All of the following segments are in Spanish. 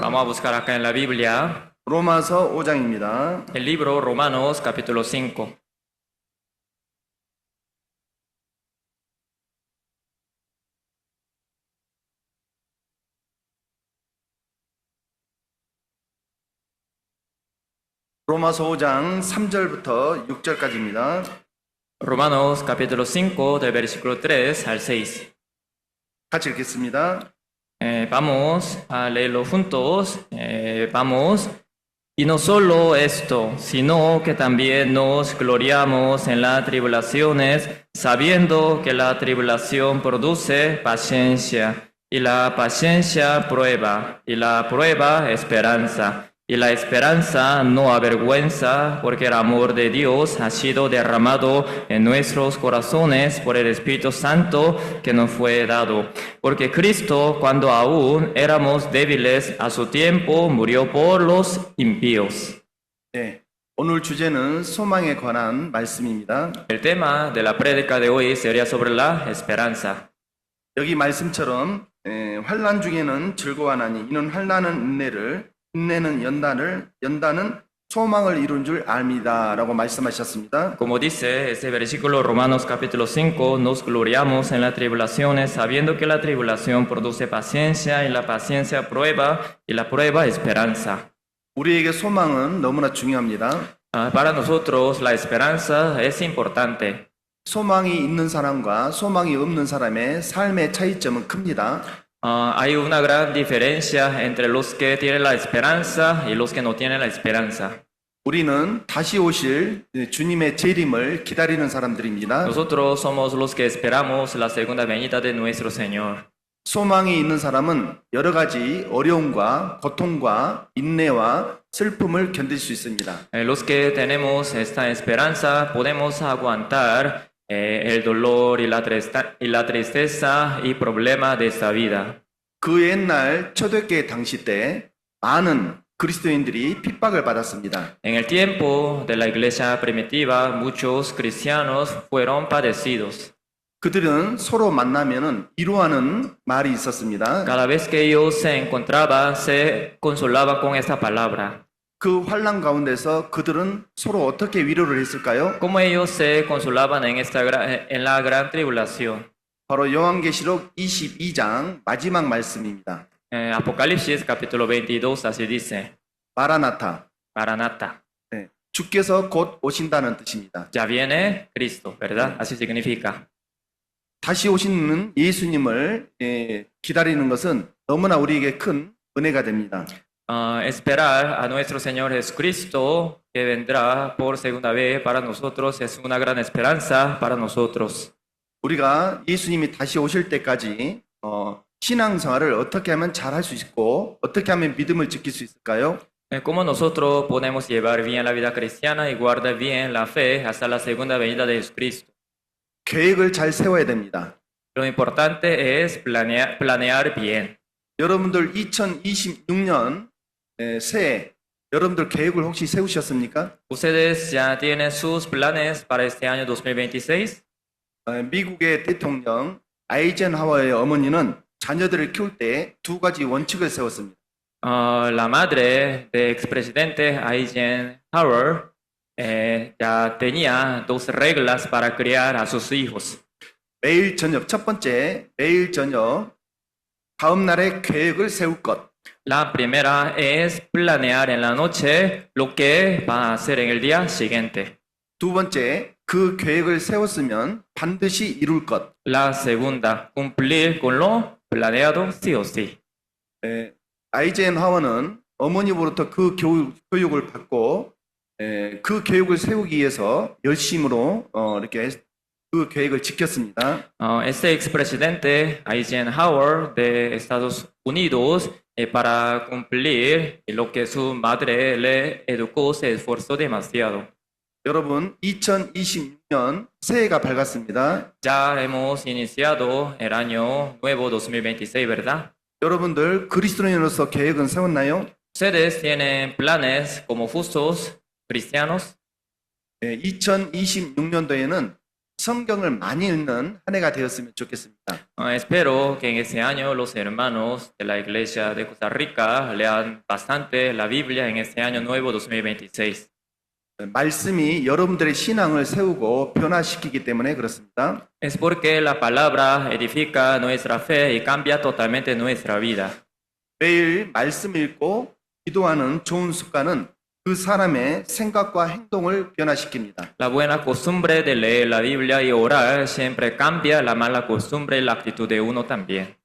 Vamos a buscar acá en la Biblia 로마서 5장입니다. el libro Romanos capítulo 5. 로마서 5장 3절부터 6절까지입니다. Romanos capítulo 5 del versículo 3 al 6. 같이 읽겠습니다. Vamos a leerlo juntos. Vamos. Y no solo esto, sino que también nos gloriamos en las tribulaciones, sabiendo que la tribulación produce paciencia, y la paciencia prueba, y la prueba esperanza, y la esperanza no avergüenza, porque el amor de Dios ha sido derramado en nuestros corazones por el Espíritu Santo que nos fue dado. Porque Cristo, cuando aún éramos débiles, a su tiempo murió por los impíos. 네, 오늘 주제는 소망에 관한 말씀입니다. El tema de la prédica de hoy sería sobre la esperanza. 여기 말씀처럼 환난 중에는 즐거워하나니 이는 환난은 인내는 연단은 소망을 이룬 줄 압니다. 라고 말씀하셨습니다. Como dice este versículo Romanos capítulo 5, nos gloriamos en las tribulaciones, sabiendo que la tribulación produce paciencia, y la paciencia prueba, y la prueba esperanza. 우리에게 소망은 너무나 중요합니다. Para nosotros la esperanza es importante. 소망이 있는 사람과 소망이 없는 사람의 삶의 차이점은 큽니다. Hay una gran diferencia entre los que tienen la esperanza y los que no tienen la esperanza. 우리는 다시 오실 주님의 재림을 기다리는 사람들입니다. Nosotros somos los que esperamos la segunda venida de nuestro Señor. 소망이 있는 사람은 여러 가지 어려움과 고통과 인내와 슬픔을 견딜 수 있습니다. Los que tenemos esta esperanza podemos aguantar el dolor y la tristeza y problema de esta vida. 그 옛날 초대교회 당시 때 많은 그리스도인들이 핍박을 받았습니다. En el tiempo de la iglesia primitiva, muchos cristianos fueron padecidos. 그들은 서로 만나면은 위로하는 말이 있었습니다. Cada vez que ellos se encontraban, se consolaban con esta palabra. 그 환난 가운데서 그들은 서로 어떻게 위로를 했을까요? ¿Cómo ellos se consolaban en la gran tribulación? 바로 요한계시록 22장 마지막 말씀입니다. Apocalipsis capítulo 22 así dice, 마라나타. Maranata, 네, 주께서 곧 오신다는 뜻입니다. ya viene Cristo, ¿verdad? Así significa. 다시 오시는 예수님을 기다리는 것은 너무나 우리에게 큰 은혜가 됩니다. Esperar a nuestro Señor Jesucristo que vendrá por segunda vez para nosotros es una gran esperanza para nosotros. 우리가 예수님이 다시 오실 때까지 신앙생활을 어떻게 하면 잘할 수 있고 어떻게 하면 믿음을 지킬 수 있을까요? ¿Cómo nosotros podemos llevar bien la vida cristiana y guardar bien la fe hasta la segunda venida de Jesucristo? 계획을 잘 세워야 됩니다. Lo importante es planear bien. 여러분들 2026년 새해 여러분들 계획을 혹시 세우셨습니까? ¿Ustedes ya tienen sus planes para este año 2026? 미국의 대통령 아이젠하워의 어머니는 자녀들을 키울 때 두 가지 원칙을 세웠습니다. La madre del expresidente Eisenhower ya tenía dos reglas para criar a sus hijos. 매일 저녁 첫 번째 매일 저녁 다음 날의 계획을 세울 것. La primera es planear en la noche lo que va a hacer en el día siguiente. 두 번째 그 계획을 세웠으면 반드시 이룰 것. La segunda, cumplir con lo planeado sí o sí. 아이젠하워는 어머니로부터 그 교육을 받고 그 계획을 세우기 위해서 열심으로 이렇게 그 계획을 지켰습니다. Este expresidente Eisenhower de Estados Unidos, para cumplir lo que su madre le educó, se esforzó demasiado. 여러분, 2026년 새해가 밝았습니다. Ya hemos iniciado el año nuevo 2026, ¿verdad? 여러분들 그리스도인으로서 계획은 세웠나요? ¿Ustedes tienen planes como justos cristianos? 2026년도에는 성경을 많이 읽는 한 해가 되었으면 좋겠습니다. Espero que en este año los hermanos de la Iglesia de Costa Rica lean bastante la Biblia en este año nuevo 2026. 말씀이 여러분들의 신앙을 세우고 변화시키기 때문에 그렇습니다. Es porque la palabra edifica nuestra fe y cambia totalmente nuestra vida. 매일 말씀 읽고 기도하는 좋은 습관은 그 사람의 생각과 행동을 변화시킵니다. La buena costumbre de leer la Biblia y orar siempre cambia la mala costumbre y la actitud de uno también.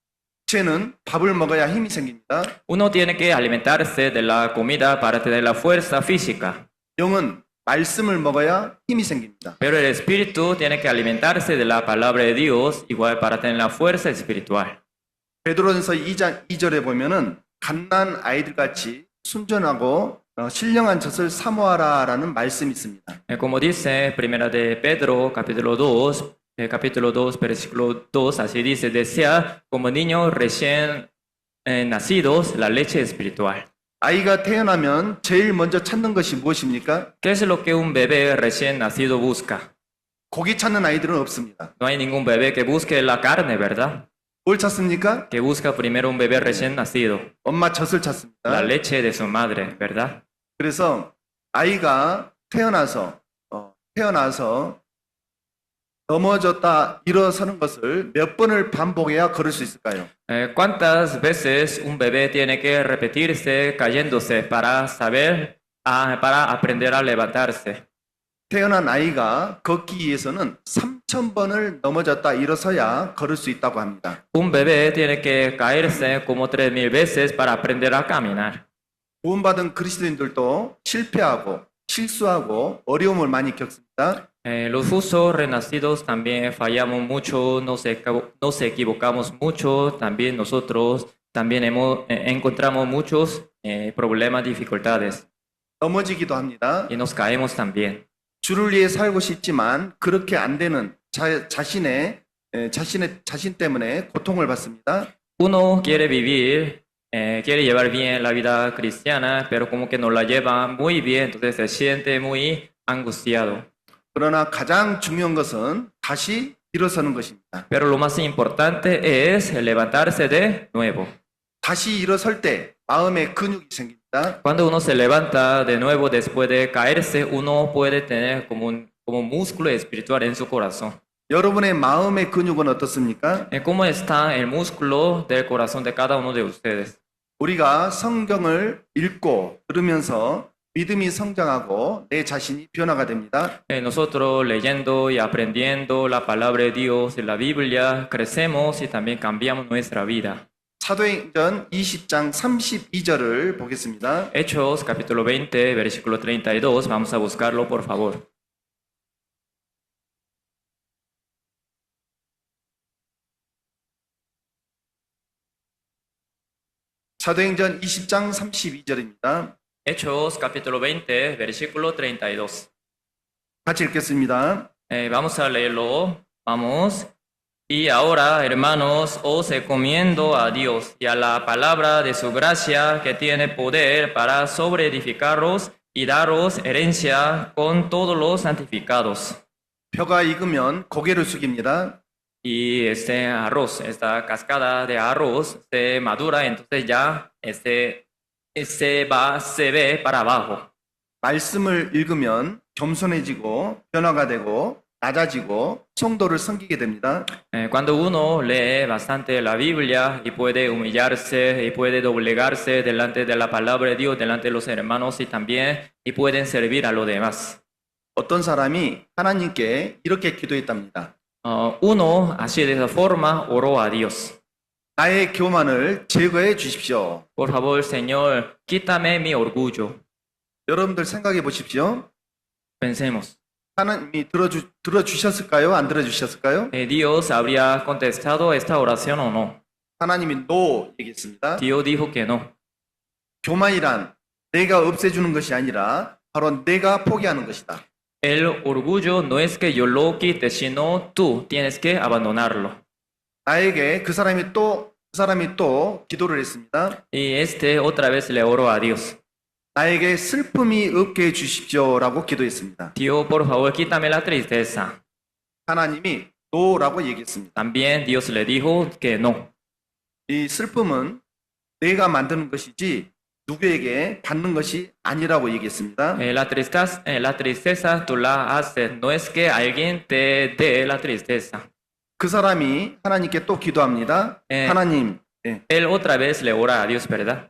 육체는 밥을 먹어야 힘이 생깁니다. Uno tiene que alimentarse de la comida para tener la fuerza física, 영은 말씀을 먹어야 힘이 생깁니다. pero el espíritu tiene que alimentarse de la palabra de Dios igual para tener la fuerza espiritual. 베드로전서 2장 2절에 보면은 갓난 아이들 같이 순전하고 신령한 젖을 사모하라라는 말씀이 있습니다. Como dice Primera de Pedro, capítulo 2, versículo 2, así dice, desea como niños recién nacidos la leche espiritual. 아이가 태어나면 제일 먼저 찾는 것이 무엇입니까? ¿Qué es lo que un bebé recién nacido busca? 고기 찾는 아이들은 없습니다. No hay ningún bebé que busque la carne, ¿verdad? 뭘 찾습니까? Que busca primero un bebé recién nacido, 엄마 젖을 찾습니다. la leche de su madre, ¿verdad? 그래서 아이가 태어나서 넘어졌다 일어서는 것을 몇 번을 반복해야 걸을 수 있을까요? ¿Cuántas veces un bebé tiene que repetirse cayéndose para saber, para aprender a levantarse? 태어난 아이가 걷기 위해서는 3,000번을 넘어졌다 일어서야 걸을 수 있다고 합니다. Un bebé tiene que caerse como 3,000 veces para aprender a caminar. 구원받은 그리스도인들도 실패하고 실수하고 어려움을 많이 겪습니다. Los justo renacidos también fallamos mucho, nos equivocamos mucho, también nosotros también encontramos muchos problemas, dificultades 넘어지기도 합니다. y nos caemos también. 주를 위해 살고 싶지만 그렇게 안 되는 자신 때문에 고통을 받습니다. Uno quiere vivir, quiere llevar bien la vida cristiana, pero como que no la lleva muy bien, entonces se siente muy angustiado. 그러나 가장 중요한 것은 다시 일어서는 것입니다. Pero lo más importante es levantarse de nuevo. 다시 일어설 때 마음에 근육이 생깁니다. Cuando uno se levanta de nuevo después de caerse, uno puede tener como un músculo espiritual en su corazón. 여러분의 마음의 근육은 어떻습니까? ¿Cómo está el músculo del corazón de cada uno de ustedes? 우리가 성경을 읽고 들으면서 믿음이 성장하고 내 자신이 변화가 됩니다. Nosotros leyendo y aprendiendo la palabra de Dios en la Biblia, crecemos y también cambiamos nuestra vida. 사도행전 20장 32절을 보겠습니다. Hechos capítulo 20, versículo 32, vamos a buscarlo por favor. 사도행전 20장 32절입니다. Hechos capítulo 20, versículo 32. 같이 읽겠습니다. Vamos a leerlo. Vamos. Y ahora, hermanos, os encomiendo a Dios y a la palabra de su gracia que tiene poder para sobreedificaros y daros herencia con todos los santificados. 벼가 익으면 고개를 숙입니다. Y este arroz, esta cascada de arroz se madura, entonces ya se ve para abajo. 말씀을 읽으면 겸손해지고 변화가 되고 낮아지고 성도를 섬기게 됩니다. Cuando uno lee bastante la Biblia y puede humillarse y puede doblegarse delante de la palabra de Dios, delante de los hermanos y pueden servir a los demás. 어떤 사람이 하나님께 이렇게 기도했답니다. Uno, así de esa forma, oró a Dios. 나의 교만을 제거해 주십시오. Por favor, Señor, quítame mi orgullo. 여러분들 생각해 보십시오. Pensemos. 하나님이 들어주셨을까요? 안 들어주셨을까요? ¿Dios habría contestado esta oración o no? 하나님이 no 얘기했습니다. Dios dijo que no. 교만이란 내가 없애주는 것이 아니라 바로 내가 포기하는 것이다. El orgullo no es que yo lo quite, sino tú tienes que abandonarlo. 나에게 그 사람이 또 기도를 했습니다. Y otra vez le oró a Dios. 나에게 슬픔이 없게 해주십시오라고 기도했습니다. Dios, por favor, quítame la tristeza. 하나님이 no라고 얘기했습니다. También Dios le dijo que no. 이 슬픔은 내가 만드는 것이지 누구에게 받는 것이 아니라고 얘기했습니다. La tristeza tú la haces, no es que alguien te dé la tristeza. 그 사람이 하나님께 또 기도합니다. 예. 하나님, 예, Él otra vez le ora a Dios, ¿verdad?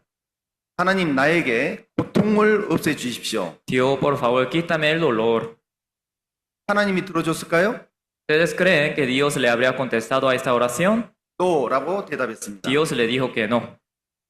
하나님 나에게 고통을 없애 주십시오. Dios, por favor, quítame el dolor. 하나님이 들어줬을까요? ¿Ustedes creen que Dios le habría contestado a esta oración? no라고 대답했습니다. Dios le dijo que no.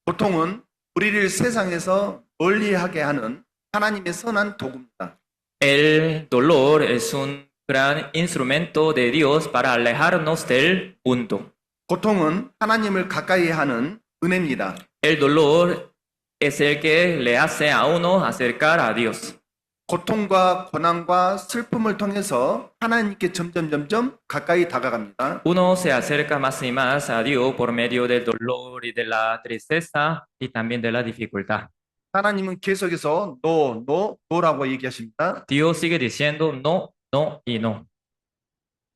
고통은 우리를 세상에서 멀리하게 하는 하나님의 선한 도구입니다. El dolor es un gran instrumento de Dios para alejarnos del mundo. 고통은 하나님을 가까이 하는 은혜입니다. El dolor es el que le hace a uno acercar a Dios. 고통과 고난과 슬픔을 통해서 하나님께 점점 가까이 다가갑니다. Uno se acerca más y más a Dios por medio del dolor y de la tristeza y también de la dificultad. 하나님은 계속해서 no라고 얘기하십니다. Dios sigue diciendo no, no y no.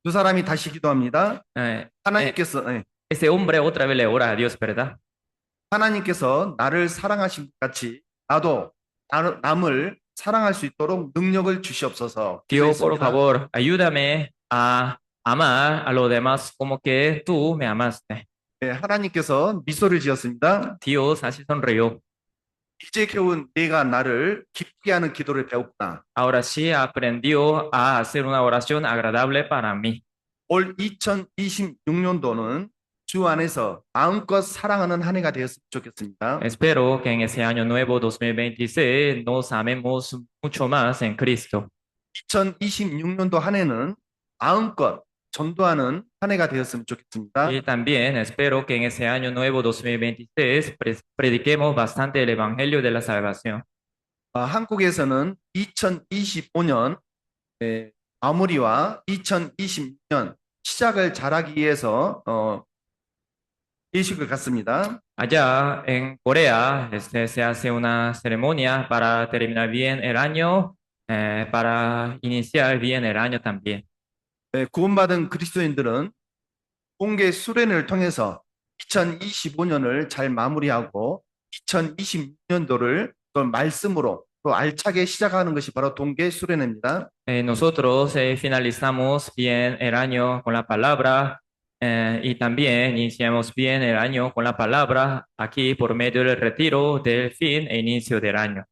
두 사람이 다시 기도합니다. 하나님께서 Ese hombre otra vez le ora a Dios, ¿verdad? 하나님께서 나를 사랑하신 것 같이 나도 남을 사랑할 수 있도록 능력을 주시옵소서. Dios, por 기도했습니다. favor, ayúdame a amar a los demás como que tú me amaste. 네, 하나님께서 미소를 지었습니다. Dios así sonrió. 이제 겨우 내가 나를 기쁘게 하는 기도를 배웠구나. Ahora sí aprendió a hacer una oración agradable para mí. 올 2026년도는 주 안에서 마음껏 사랑하는 한 해가 되었으면 좋겠습니다. Espero que en ese año nuevo 2026 nos amemos mucho más en Cristo. 2026년도 한 해는 마음껏 전도하는 한 해가 되었으면 좋겠습니다. Y también espero que en ese año nuevo 2026 prediquemos bastante el Evangelio de la Salvación. 한국에서는 2025년 마무리와 2026년 시작을 잘하기 위해서 예식을 갖습니다. Allá en Corea se hace una ceremonia para terminar bien el año, para iniciar bien el año también. 구원받은 그리스도인들은 공개 수련을 통해서 2025년을 잘 마무리하고 2026년도를 또 말씀으로 또 알차게 시작하는 것이 바로 동계 수련회입니다. Nosotros finalizamos bien el año con la palabra y también iniciamos bien el año con la palabra aquí por medio del retiro del fin e inicio del año.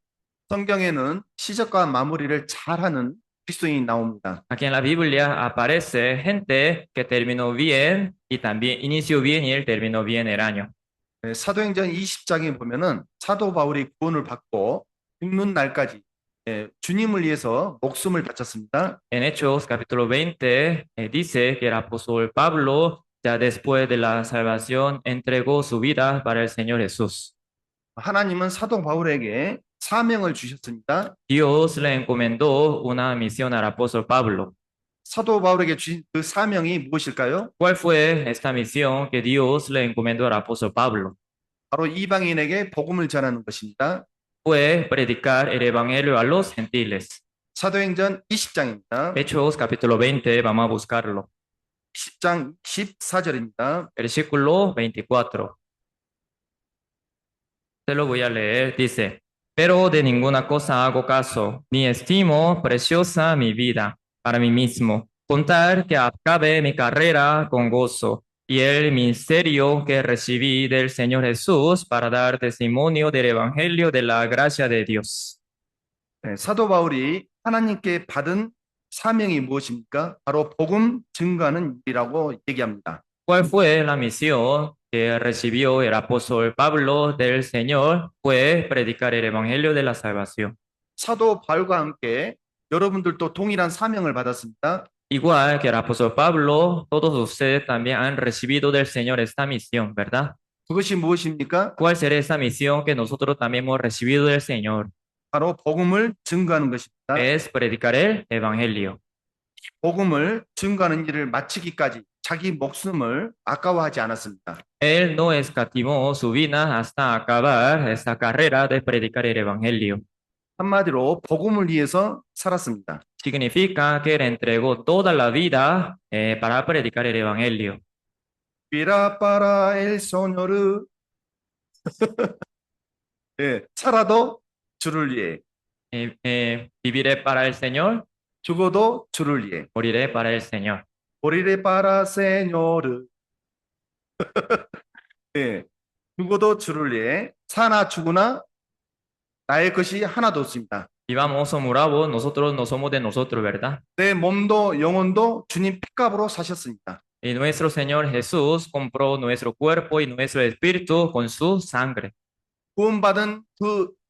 성경에는 시작과 마무리를 잘하는 그리스도인이 나옵니다. Aquí en la Biblia aparece gente que terminó bien y también inició bien y él terminó bien el año. 사도행전 20장에 보면은 사도 바울이 구원을 받고 죽는 날까지 주님을 위해서 목숨을 바쳤습니다. En Hechos capítulo 20 dice que el apóstol Pablo ya después de la salvación entregó su vida para el Señor Jesús. 하나님은 사도 바울에게 사명을 주셨습니다. Dios le encomendó una misión al apóstol Pablo. 사도 바울에게 주신 그 사명이 무엇일까요? ¿Cuál fue esta misión que Dios le encomendó al apóstol Pablo? 바로 이방인에게 복음을 전하는 것입니다. Fue predicar el evangelio a los gentiles. 사도행전 20장입니다. Hechos capítulo 20, vamos a buscarlo. 10장 14절입니다. Versículo 24. Te lo voy a leer. Dice, pero de ninguna cosa hago caso, ni estimo preciosa mi vida para mí mismo, contar que acabe mi carrera con gozo y el ministerio que recibí del Señor Jesús para dar testimonio del Evangelio de la gracia de Dios. 사도 바울이 하나님께 받은 사명이 무엇입니까? 바로 복음 증거하는 일이라고 얘기합니다. ¿Cuál fue la misión que recibió el apóstol Pablo del Señor? Fue predicar el Evangelio de la salvación. 사도 바울과 함께 여러분들도 동일한 사명을 받았습니다. Igual que el apóstol Pablo, todos ustedes también han recibido del Señor esta misión, ¿verdad? 그것이 무엇입니까? ¿Cuál será esa misión que nosotros también hemos recibido del Señor? 바로 복음을 증거하는 것입니다. Es predicar el Evangelio. 복음을 증거하는 일을 마치기까지 자기 목숨을 아까워하지 않았습니다. Él no escatimó su vida hasta acabar esta carrera de predicar el Evangelio. 한마디로 복음을 위해서 살았습니다. Significa que él entregó toda la vida para predicar el Evangelio. 비라 빠라 엘 소녀르 예, 살아도 주를 위해 Viviré para el Señor, 죽어도 주를 위해 moriré para el Señor. 모리레 빠라 세뇨르 예, 죽어도 주를 위해 사나 죽으나 나의 것이 하나도 없습니다. Vivamos o muramos, nosotros no somos de nosotros, ¿verdad? 내 몸도 영혼도 주님 핏값으로 사셨습니다. Y nuestro Señor Jesús compró nuestro cuerpo y nuestro espíritu con su sangre. 구원받은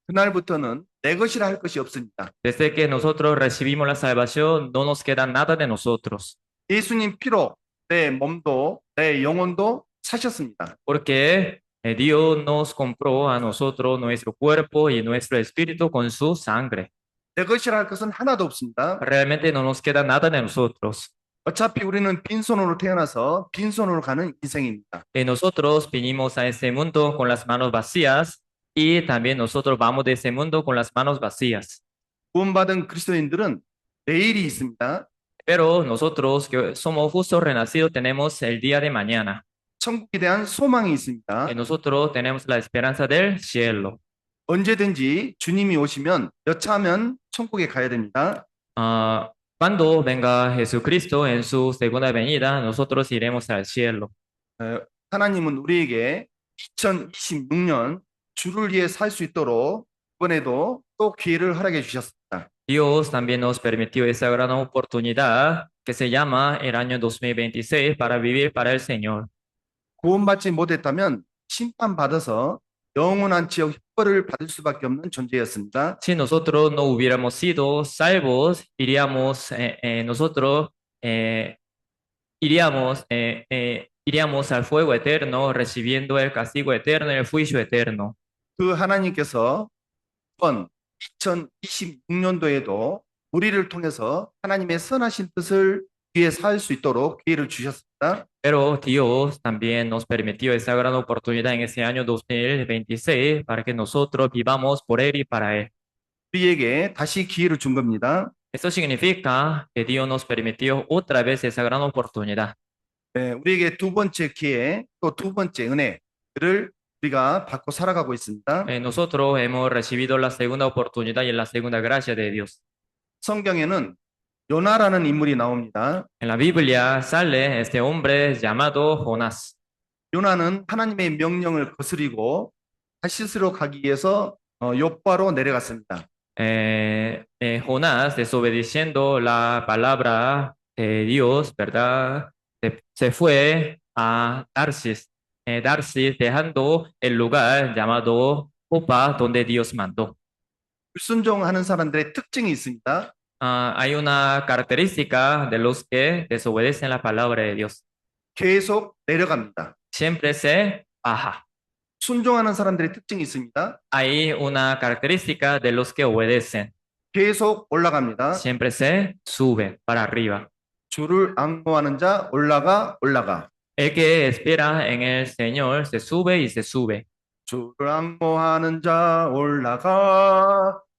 그날부터는 내 것이라 할 것이 없습니다. Desde que nosotros recibimos la salvación, no nos queda nada de nosotros, 예수님 피로 내 몸도 내 영혼도 사셨습니다. porque Dios nos compró a nosotros nuestro cuerpo y nuestro espíritu con su sangre. 내 것이라 할 것은 하나도 없습니다. Realmente no nos queda nada de nosotros. 어차피 우리는 빈손으로 태어나서 빈손으로 가는 인생입니다. Nosotros vinimos a este mundo con las manos vacías y también nosotros vamos de ese mundo con las manos vacías. 구원받은 그리스도인들은 내일이 있습니다. Pero nosotros que somos justos renacidos tenemos el día de mañana. 천국에 대한 소망이 있습니다. Nosotros tenemos la esperanza del cielo. 언제든지 주님이 오시면 여차하면 천국에 가야 됩니다. Cuando venga Jesucristo en su segunda venida, nosotros iremos al cielo. 하나님은 우리에게 2026년 주를 위해 살 수 있도록 이번에도 또 기회를 허락해 주셨습니다. Dios también nos permitió esa gran oportunidad que se llama el año 2026 para vivir para el Señor. 구원받지 못했다면 심판받아서 영원한 지옥 형벌을 받을 수밖에 없는 존재였습니다. Si nosotros no hubiéramos sido salvos, iríamos al fuego eterno, recibiendo el castigo eterno, el juicio eterno. 그 하나님께서 이번 2026년도에도 우리를 통해서 하나님의 선하신 뜻을 위해 살 수 있도록 기회를 주셨습니다. Pero Dios también nos permitió esa gran oportunidad en ese año 2026 para que nosotros vivamos por Él y para Él. 우리에게 다시 기회를 준 겁니다. Esto significa que Dios nos permitió otra vez esa gran oportunidad. 우리에게 두 번째 기회, 또 두 번째 은혜를 우리가 받고 살아가고 있습니다. Nosotros hemos recibido la segunda oportunidad y la segunda gracia de Dios. 성경에는 요나라는 인물이 나옵니다. En la Biblia sale este hombre llamado Jonás. 요나는 하나님의 명령을 거스리고 다시스로 가기 위해서 욥바로 내려갔습니다. Jonás, desobedeciendo la palabra de Dios, ¿verdad? Se fue a Tarsis, dejando el lugar llamado Jopa, donde Dios mandó. 불순종하는 사람들의 특징이 있습니다. Hay una característica de los que desobedecen la palabra de Dios. 계속 내려갑니다. Siempre se baja. 순종하는 사람들의 특징이 있습니다. Hay una característica de los que obedecen. 계속 올라갑니다. Siempre se sube para arriba. 주를 앙모하는 자 올라가. El que espera en el Señor se sube y se sube. 주를 앙모하는 자 올라가.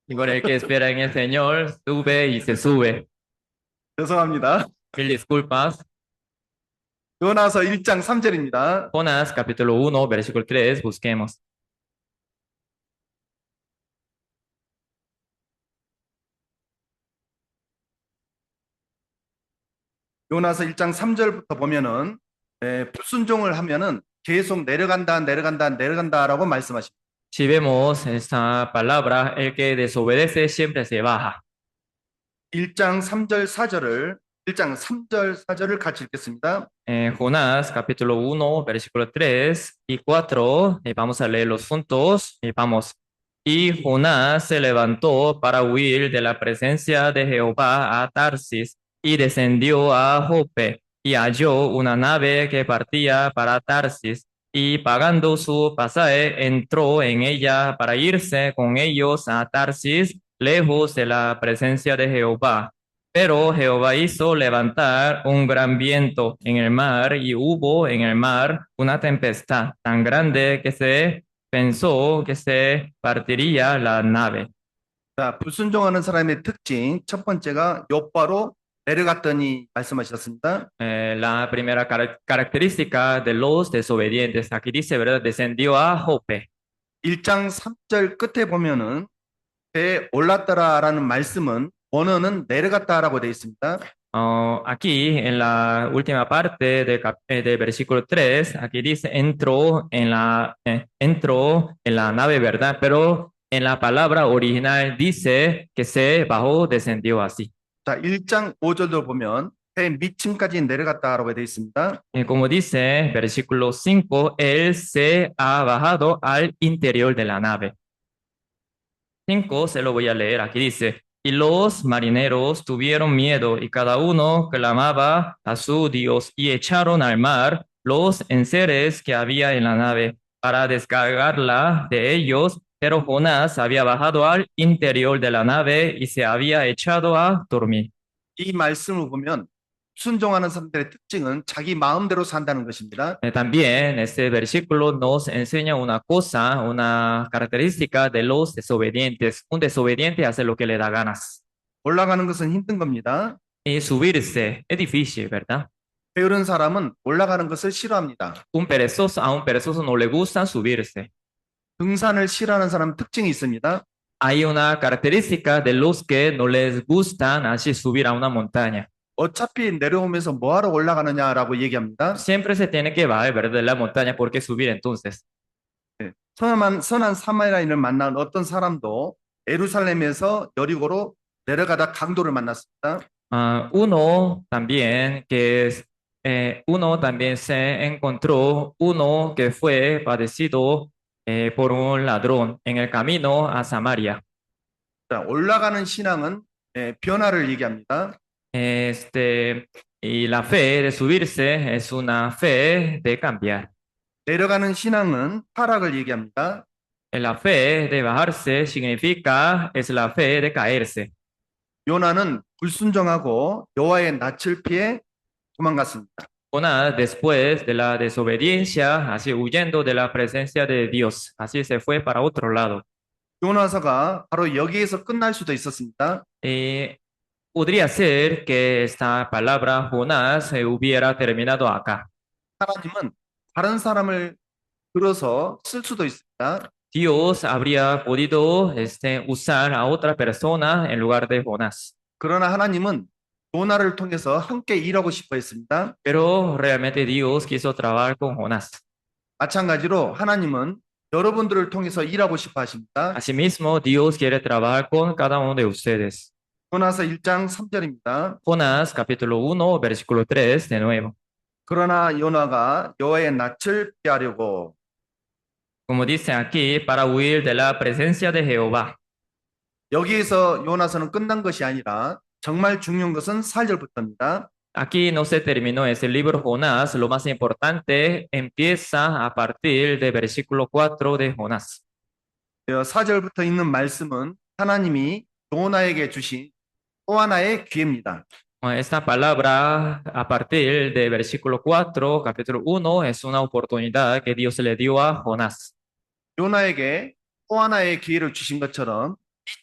Igual el que espera en el Señor sube y se sube. 죄송합니다. Mil disculpas. 요나서 1장 3절입니다. Jonás capítulo 1, versículo 3, busquemos. 요나서 1장 3절부터 보면은 불순종을 하면은 계속 내려간다라고 말씀하십니다. Si vemos esta palabra, el que desobedece siempre se baja. 1장 3절 4절을 같이 읽겠습니다. Jonás capítulo 1, versículo 3 y 4, vamos a leerlos juntos y vamos. Y Jonás se levantó para huir de la presencia de Jehová a Tarsis y descendió a Jope y halló una nave que partía para Tarsis y pagando su pasaje entró en ella para irse con ellos a Tarsis lejos de la presencia de Jehová. Pero Jehová hizo levantar un gran viento en el mar y hubo en el mar una tempestad tan grande que se pensó que se partiría la nave. 자, 불순종하는 사람의 특징 첫 번째가 욥바로 내려갔더니 말씀하셨습니다. La primera característica de los desobedientes, aquí dice, ¿verdad? Descendió a Jope. 1장 3절 끝에 보면은 배에 올랐더라라는 말씀은 원어는 내려갔다라고 되어 있습니다. Aquí en la última parte del versículo 3, aquí dice, entró en la nave, ¿verdad? Pero en la palabra original dice que se bajó, descendió así. 자, 1장 5절도 보면 배 밑층까지 내려갔다라고 되어 있습니다. Como dice versículo 5, él se ha bajado al interior de la nave. 5 se lo voy a leer. Aquí dice, y los marineros tuvieron miedo y cada uno clamaba a su Dios y echaron al mar los enseres que había en la nave para descargarla de ellos, pero Jonás había bajado al interior de la nave y se había echado a dormir. 이 말씀을 보면 순종하는 사람들의 특징은 자기 마음대로 산다는 것입니다. También este versículo nos enseña una cosa, una característica de los desobedientes. Un desobediente hace lo que le da ganas. 올라가는 것은 힘든 겁니다. Y subirse es difícil, ¿verdad? 게으른 사람은 올라가는 것을 싫어합니다. A un perezoso no le gusta subirse. 등산을 싫어하는 사람 특징이 있습니다. Hay una característica de los que no les gustan así subir a una montaña. 어차피 내려오면서 뭐하러 올라가느냐라고 얘기합니다. Siempre se tiene que bajar, ¿verdad? De la montaña, ¿por qué subir entonces? 선한 사마리아인을 만난 어떤 사람도 예루살렘에서 여리고로 내려가다 강도를 만났습니다. Uno también se encontró uno que fue padecido por un ladrón en el camino a Samaria. 자, 올라가는 신앙은 변화를 얘기합니다. Y la fe de subirse es una fe de cambiar. 내려가는 신앙은 하락을 얘기합니다. La fe de bajarse significa es la fe de caerse. 요나는 불순종하고 여호와의 낯을 피해 도망갔습니다. Jonás, después de la desobediencia, así huyendo de la presencia de Dios, así se fue para otro lado. 요나서가 바로 여기에서 끝날 수도 있었습니다. Podría ser que esta palabra Jonás hubiera terminado acá. 하나님은 다른 사람을 들어서 쓸 수도 있습니다. Dios habría podido usar a otra persona en lugar de Jonás. 그러나 하나님은 요나를 통해서 함께 일하고 싶어 했습니다. Pero realmente Dios quiso trabajar con Jonás. 마찬가지로 하나님은 여러분들을 통해서 일하고 싶어 하십니다. Asimismo, Dios quiere trabajar con cada uno de ustedes. 요나서 1장 3절입니다. Jonás, capítulo 1, versículo 3, de nuevo. 그러나 요나가 여호와의 낯을 피하려고 Como dice aquí, para huir de la presencia de Jehová. 여기에서 요나서는 끝난 것이 아니라 정말 중요한 것은 4절부터입니다. Aquí no se terminó ese libro Jonás, lo más importante empieza a partir del versículo 4 de Jonás. 4절부터 있는 말씀은 하나님이 요나에게 주신 또 하나의 기회입니다. Esta palabra a partir del versículo 4, capítulo 1, es una oportunidad que Dios le dio a Jonás. 요나에게 또 하나의 기회를 주신 것처럼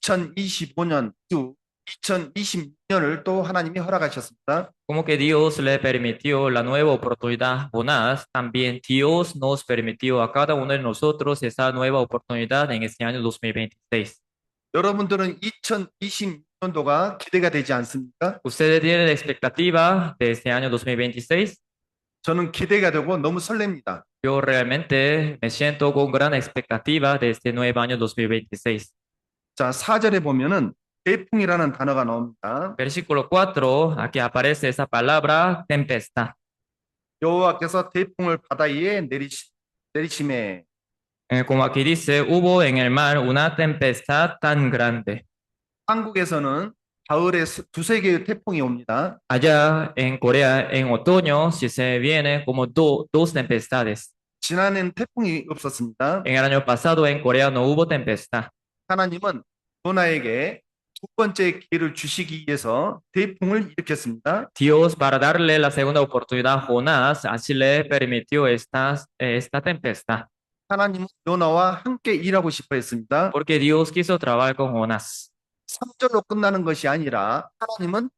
2025년 후 2026년을 또 하나님이 허락하셨습니다. Como que Dios le permitió la nueva oportunidad a Jonás, también Dios nos permitió a cada uno de nosotros esa nueva oportunidad en este año 2026. 여러분들은 2026년도가 기대가 되지 않습니까? ¿Ustedes tienen expectativa de este año 2026? 저는 기대가 되고 너무 설렙니다. Yo realmente me siento con gran expectativa de este nuevo año 2026. 자, 4절에 보면은 태풍이라는 단어가 나옵니다. Versículo 4, aquí aparece esa palabra tempestad. 여호와께서 태풍을 바다 위에 내리심에 Como aquí dice, hubo en el mar una tempestad tan grande. 한국에서는 가을에 두세 개의 태풍이 옵니다. Allá en Corea, en otoño, si se viene como dos tempestades. 지난해는 태풍이 없었습니다. En el año pasado en Corea no hubo tempestad. 하나님은 요나에게 두 번째 기회를 주시기 위해서 태풍을 일으켰습니다. Dios, para darle la segunda oportunidad a Jonás, así le permitió esta tempestad. 하나님은 요나와 함께 일하고 싶어 했습니다. porque Dios quiso trabajar con Jonás. 3절로 끝나는 것이 아니라 하나님은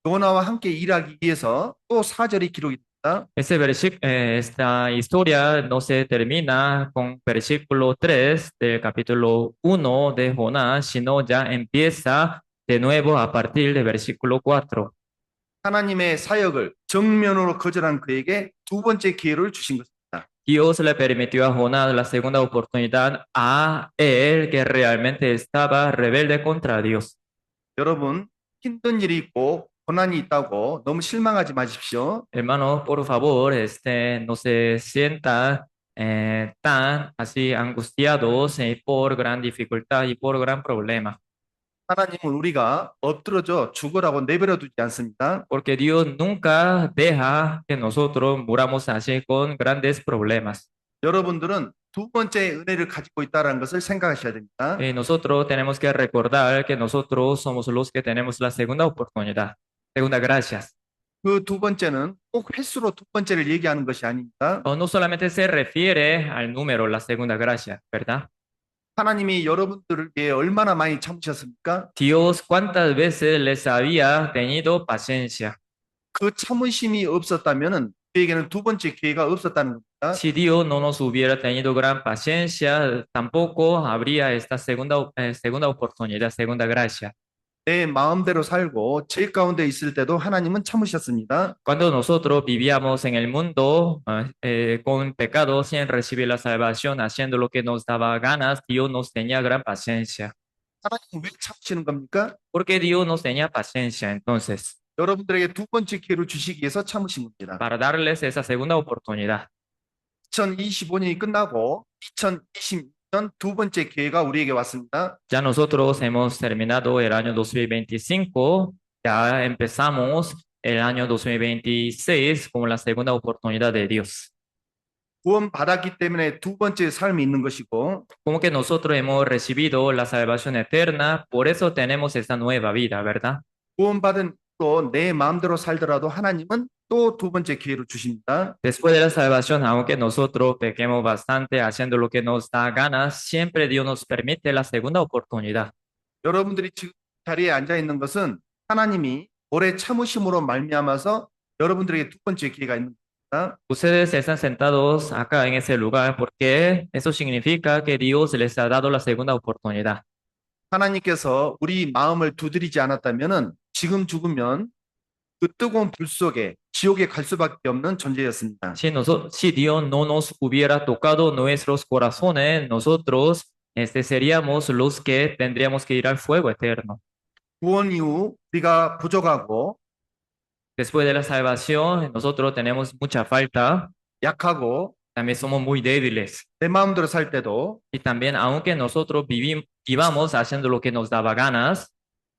요나와 함께 일하기 위해서 또 4절이 기록이 됩니다. Esta historia no se termina con versículo 3 del capítulo 1 de Jonás, sino ya empieza de nuevo a partir del versículo 4. 하나님의 사역을 정면으로 거절한 그에게 두 번째 기회를 주신 것입니다. Dios le permitió a Jonás la segunda oportunidad a él que realmente estaba rebelde contra Dios. 여러분, 힘든 일이 있고 고난이 있다고 너무 실망하지 마십시오. Hermano, por favor, no se sienta tan así angustiados por gran dificultad y por gran problema, 하나님은 우리가 엎드러져 죽으라고 내버려 두지 않습니다. porque Dios nunca deja que nosotros muramos así con grandes problemas. 여러분들은 두 번째 은혜를 가지고 있다는 것을 생각하셔야 됩니다. Nosotros tenemos que recordar que nosotros somos los que tenemos la segunda oportunidad, segunda gracias. 그 두 번째는 꼭 횟수로 두 번째를 얘기하는 것이 아닙니다. No solamente se refiere al número, la segunda gracia, ¿verdad? 하나님이 여러분들을 위해 얼마나 많이 참으셨습니까? Dios, ¿cuántas veces les había tenido paciencia? 그 참으심이 없었다면 그에게는 두 번째 기회가 없었다는 겁니다. Si Dios no nos hubiera tenido gran paciencia, tampoco habría esta segunda oportunidad, segunda gracia. 내 마음대로 살고 죄 가운데 있을 때도 하나님은 참으셨습니다. Cuando nosotros vivíamos en el mundo con pecado sin recibir la salvación, haciendo lo que nos daba ganas, Dios nos tenía gran paciencia. 하나님은 왜 참으시는 겁니까? Porque Dios nos tenía paciencia, entonces, 여러분들에게 두 번째 기회를 주시기 위해서 참으신 겁니다. para darles esa segunda oportunidad. 2025년이 끝나고 2026년 두 번째 기회가 우리에게 왔습니다. Ya nosotros hemos terminado el año 2025, ya empezamos el año 2026 como la segunda oportunidad de Dios. 구원 받았기 때문에 두 번째 삶이 있는 것이고 Como que nosotros hemos recibido la salvación eterna, por eso tenemos esta nueva vida, ¿verdad? 구원 받은 후로 내 마음대로 살더라도 하나님은 또 두 번째 기회를 주십니다. Después de la salvación, aunque nosotros pequemos bastante haciendo lo que nos da ganas, siempre Dios nos permite la segunda oportunidad. 여러분들이 지금 자리에 앉아 있는 것은 하나님이 오래 참으심으로 말미암아서 여러분들에게 두 번째 기회가 있는 겁니다. Ustedes están sentados acá en ese lugar porque eso significa que Dios les ha dado la segunda oportunidad. 하나님께서 우리 마음을 두드리지 않았다면은 지금 죽으면 그 뜨거운 불 속에 지옥에 갈 수밖에 없는 존재였습니다. Si Dios no nos hubiera tocado nuestros corazones, nosotros seríamos los que tendríamos que ir al fuego eterno. 구원 이후 우리가 부족하고 Después de la salvación, nosotros tenemos mucha falta, 약하고 también somos muy débiles. 내 마음대로 살 때도 Y también, aunque nosotros vivamos haciendo lo que nos daba ganas,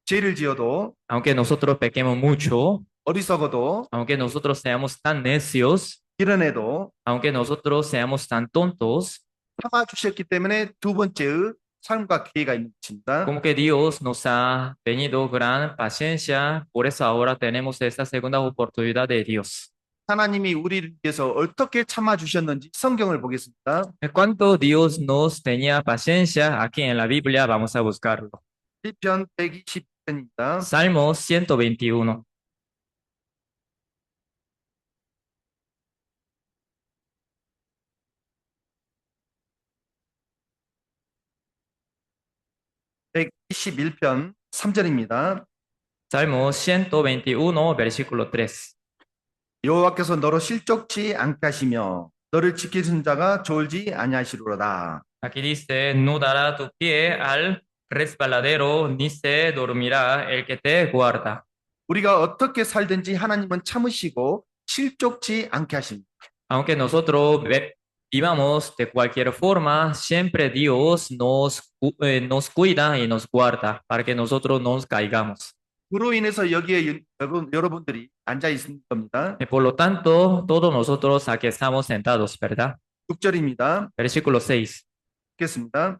죄를 지어도 aunque nosotros pequemos mucho, 어리석어도 aunque nosotros seamos tan necios, 이뤄내도 aunque nosotros seamos tan tontos, 참아 주셨기 때문에 두 번째의 삶과 기회가 있는 것입니다. como que Dios nos ha tenido gran paciencia, por eso ahora tenemos esta segunda oportunidad de Dios. 하나님이 우리를 위해서 어떻게 참아 주셨는지 성경을 보겠습니다. ¿Cuánto Dios nos tenía paciencia? Aquí en la Biblia vamos a buscarlo. 1편 120편입니다. Salmo 121. 백 121편 3절입니다. Salmo 121, versículo 3. 여호와께서 너로 실족치 않게 하시며 너를 지키신 자가 졸지 아니하시리로다. Aquí dice, no dará tu pie al resbaladero, ni se dormirá el que te guarda. 우리가 어떻게 살든지 하나님은 참으시고 실족치 않게 하십니다. Aunque nosotros vivamos de cualquier forma, siempre Dios nos cuida y nos guarda para que nosotros no nos caigamos. 그로 인해서 여기에 여러분들이 앉아 있는 겁니다. Por lo tanto, todos nosotros aquí estamos sentados, ¿verdad? 6절입니다. Versículo 6. 읽겠습니다.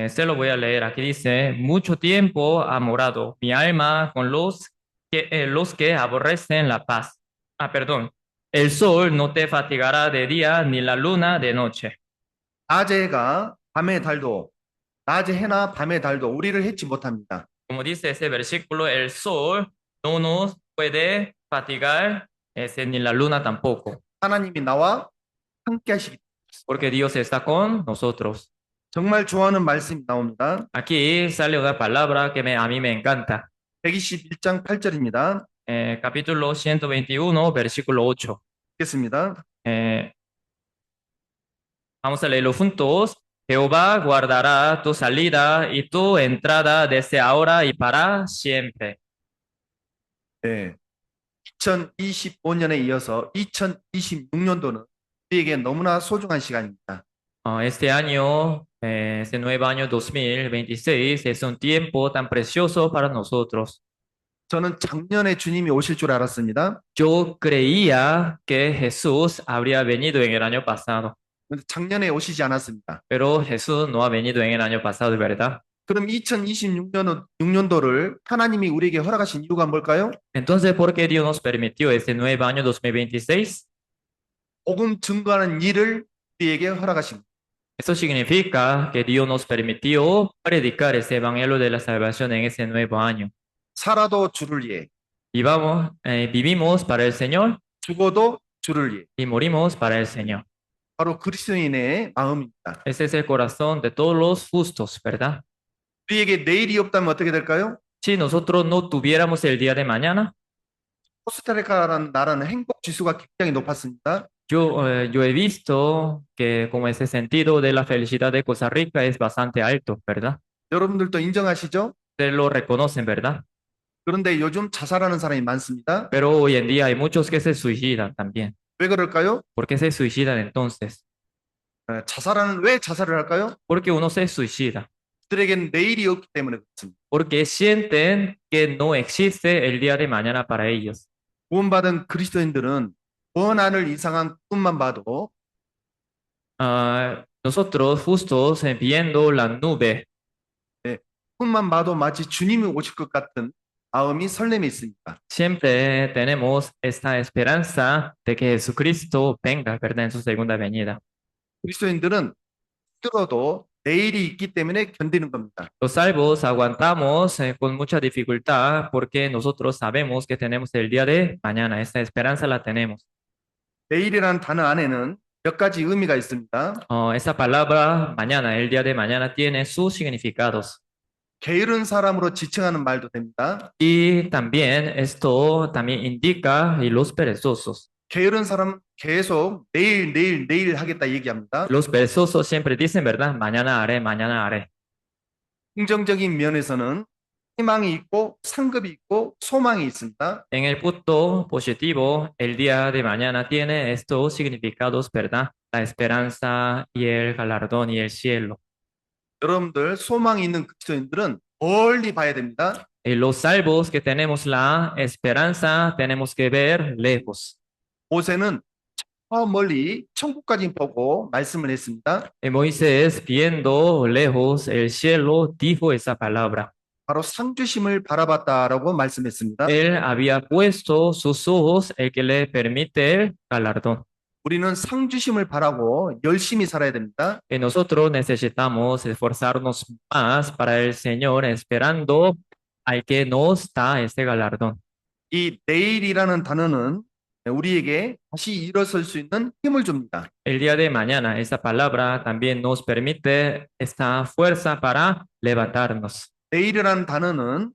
Se lo voy a leer. Aquí dice, mucho tiempo ha morado mi alma con los que aborrecen la paz. Perdón. El sol no te fatigará de día ni la luna de noche. 낮의 해가 밤의 달도, 낮의 해나 밤의 달도 우리를 해치 못합니다. Como dice ese versículo, el sol no nos puede fatigar, ni la luna tampoco, 하나님이 나와 함께 하시기. porque Dios está con nosotros. 정말 좋아하는 말씀이 나옵니다. Aquí sale una palabra que a mí me encanta. 121장 8절입니다. Capítulo 121, versículo 8. 읽겠습니다. Eh, Vamos a leerlo juntos. Jehová guardará tu salida y tu entrada desde ahora y para siempre. 네. 2025년에 이어서 2026년도는 우리에게 너무나 소중한 시간입니다. Este año, este nuevo año 2026, es un tiempo tan precioso para nosotros. 저는 작년에 주님이 오실 줄 알았습니다. Yo creía que Jesús habría venido en el año pasado, 근데 작년에 오시지 않았습니다. pero Jesús no ha venido en el año pasado, ¿verdad? 그럼 2026년도를 하나님이 우리에게 허락하신 이유가 뭘까요? Entonces, ¿por qué Dios nos permitió este nuevo año 2026? 복음 증거하는 일을 우리에게 허락하십니다. Eso significa que Dios nos permitió predicar este evangelio de la salvación en ese nuevo año. 살아도 주를 위해, Vivimos para el Señor 죽어도 주를 위해. y morimos para el Señor. 바로 그리스도인의 마음입니다. Ese es el corazón de todos los justos, ¿verdad? 우리에게 내일이 없다면 어떻게 될까요? Si nosotros no tuviéramos el día de mañana, 코스타리카라는 나라는 행복 지수가 굉장히 높았습니다. yo he visto que como ese sentido de la felicidad de Costa Rica es bastante alto, ¿verdad? 여러분들도 인정하시죠? Ustedes lo reconocen, ¿verdad? 그런데 요즘 자살하는 사람이 많습니다. Pero hoy en día hay muchos que se suicidan también. 왜 그럴까요? ¿Por qué se suicidan entonces? 왜 자살을 할까요? Porque uno se suicida. 그들에겐 내일이 없기 때문에 그렇습니다. Porque sienten que no existe el día de mañana para ellos. 구원받은 그리스도인들은 먼 하늘 이상한 꿈만 봐도 Nosotros justos viendo la nube, 꿈만 봐도 마치 주님이 오실 것 같은 마음이 설렘이 있습니다. siempre tenemos esta esperanza de que Jesucristo venga, ¿verdad? En su segunda venida. 그리스도인들은 힘들어도 내일이 있기 때문에 견디는 겁니다. Los salvos aguantamos con mucha dificultad porque nosotros sabemos que tenemos el día de mañana. Esta esperanza la tenemos. 내일이라는 단어 안에는 몇 가지 의미가 있습니다. Esa palabra mañana, el día de mañana, tiene sus significados. 게으른 사람으로 지칭하는 말도 됩니다. Y también esto también indica y los perezosos. 게으른 사람은 계속 내일 하겠다 얘기합니다. Los perezosos siempre dicen, ¿verdad? Mañana haré, mañana haré. 긍정적인 면에서는 희망이 있고 상급이 있고 소망이 있습니다. En el punto positivo, el día de mañana tiene estos significados, ¿verdad? La esperanza y el galardón y el cielo. 여러분들 소망이 있는 그리스도인들은 멀리 봐야 됩니다. Y los salvos que tenemos la esperanza, tenemos que ver lejos. 모세는 저 멀리 천국까지 보고 말씀을 했습니다. Y Moisés, viendo lejos el cielo, dijo esa palabra. 바로 상주심을 바라봤다라고 말씀했습니다. Él había puesto sus ojos el que le permite el galardón. 우리는 상주심을 바라고 열심히 살아야 됩니다. Y nosotros necesitamos esforzarnos más para el Señor, esperando al que nos da ese galardón. 이 내일이라는 단어는 우리에게 다시 일어설 수 있는 힘을 줍니다. El día de mañana, esa palabra también nos permite esta fuerza para levantarnos. 내일이라는 단어는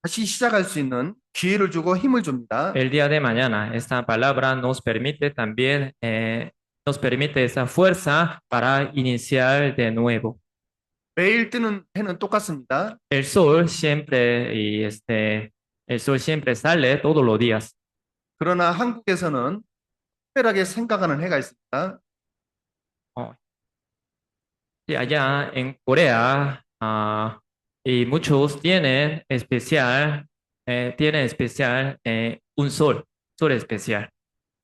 다시 시작할 수 있는 기회를 주고 힘을 줍니다. El día de mañana, esta palabra nos permite también, nos permite esa fuerza para iniciar de nuevo. 매일 뜨는 해는 똑같습니다. El sol siempre, el sol siempre sale todos los días. 그러나 한국에서는 특별하게 생각하는 해가 있습니다. Y allá en Corea, y muchos tienen especial un sol especial.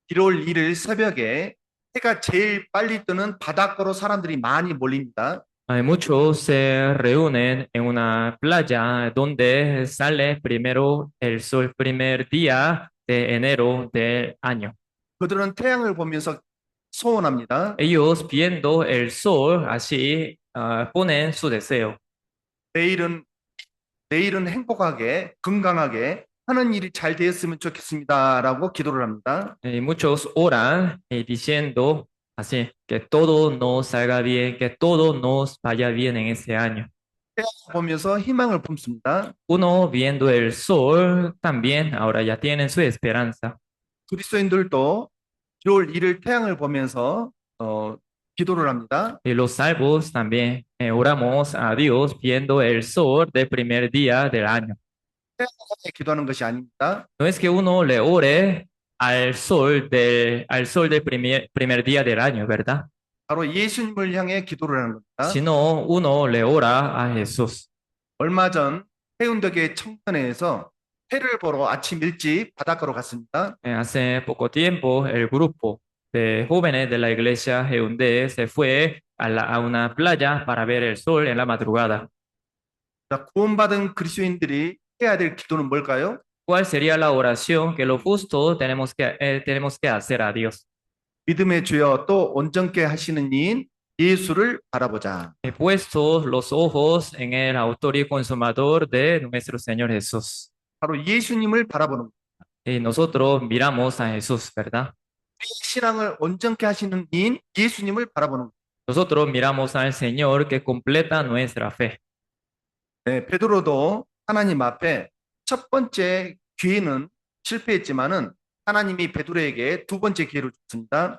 1월 1일 새벽에 해가 제일 빨리 뜨는 바닷가로 사람들이 많이 몰립니다. Muchos se reúnen en una playa donde sale primero el sol, primer día de enero del año. 그들은 태양을 보면서 소원합니다. Ellos viendo el sol, así ponen su deseo. 내일은 내일은 행복하게 건강하게 하는 일이 잘 되었으면 좋겠습니다라고 기도를 합니다. Y muchos oran diciendo así, que todo nos salga bien, que todo nos vaya bien en este año. 보면서 희망을 품습니다. Uno viendo el sol también ahora ya tienen su esperanza. 그리스도인들도 좋을 일을 태양을 보면서 기도를 합니다. Y los salvos también oramos a Dios viendo el sol del primer día del año. 태양을 기도하는 것이 아닙니다. No es que uno le ore al sol del primer día del año, ¿verdad? 바로 예수님을 향해 기도를 하는 겁니다. Sino uno le ora a Jesús. 얼마 전 해운덕의 청년회에서 해를 보러 아침 일찍 바닷가로 갔습니다. Hace poco tiempo el grupo de jóvenes de la iglesia Heunde se fue a una playa para ver el sol en la madrugada. 자, 구원받은 그리스도인들이 해야 될 기도는 뭘까요? ¿Cuál sería la oración que lo justo tenemos que hacer a Dios? 믿음의 주여 또 온전케 하시는 이인 예수를 바라보자. He puesto los ojos en el autor y consumador de nuestro Señor Jesús. 바로 예수님을 바라보는 것. Y nosotros miramos a Jesús, ¿verdad? 우리의 신앙을 온전케 하시는 이인 예수님을 바라보는 것. Nosotros miramos al Señor que completa nuestra fe. 네, 베드로도 하나님 앞에 첫 번째 기회는 실패했지만은 하나님이 베드로에게 두 번째 기회를 줬습니다.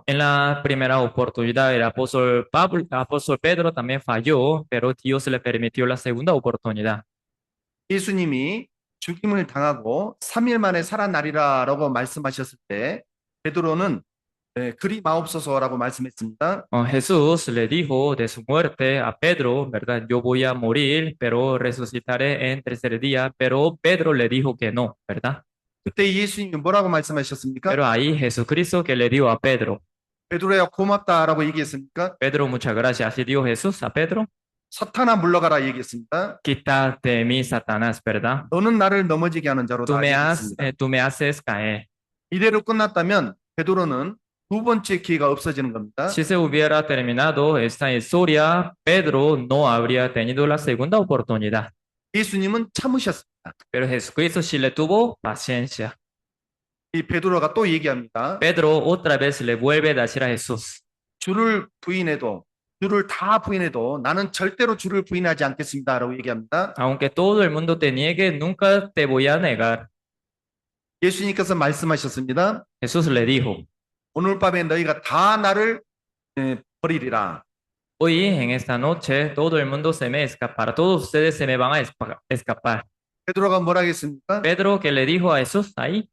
En la primera oportunidad, el apóstol Pedro también falló, pero Dios le permitió la segunda oportunidad. 예수님이 죽임을 당하고 3일 만에 살아나리라라고 말씀하셨을 때 베드로는 그리 마옵소서라고 말씀했습니다. Jesús le dijo de su muerte a Pedro, ¿verdad? Yo voy a morir, pero resucitaré en tercer día. Pero Pedro le dijo que no, ¿verdad? 그때 예수님이 뭐라고 말씀하셨습니까? Pero ahí Jesucristo que le dijo a Pedro, 베드로야 고맙다라고 얘기했습니까? Pedro, muchas gracias. Así dijo Jesús a Pedro, 사탄아 물러가라 얘기했습니다. quítate de mí, Satanás, ¿verdad? 너는 나를 넘어지게 하는 자로다 얘기했습니다. Tú me haces caer. 이대로 끝났다면 베드로는 두 번째 기회가 없어지는 겁니다. Si se hubiera terminado esta historia, Pedro no habría tenido la segunda oportunidad. 예수님은 참으셨습니다. Pero Jesucristo sí le tuvo paciencia. 이 베드로가 또 얘기합니다. Pedro otra vez le vuelve a decir a Jesús, 주를 다 부인해도 나는 절대로 주를 부인하지 않겠습니다라고 얘기합니다. aunque todo el mundo te niegue, nunca te voy a negar. 예수님께서 말씀하셨습니다. Jesús le dijo, 오늘 밤에 너희가 다 나를 버리리라. hoy en esta noche todo el mundo se me escapará, todos ustedes se me van a escapar. 베드로가 뭐라 하겠습니까? Pedro que le dijo a Jesús ahí,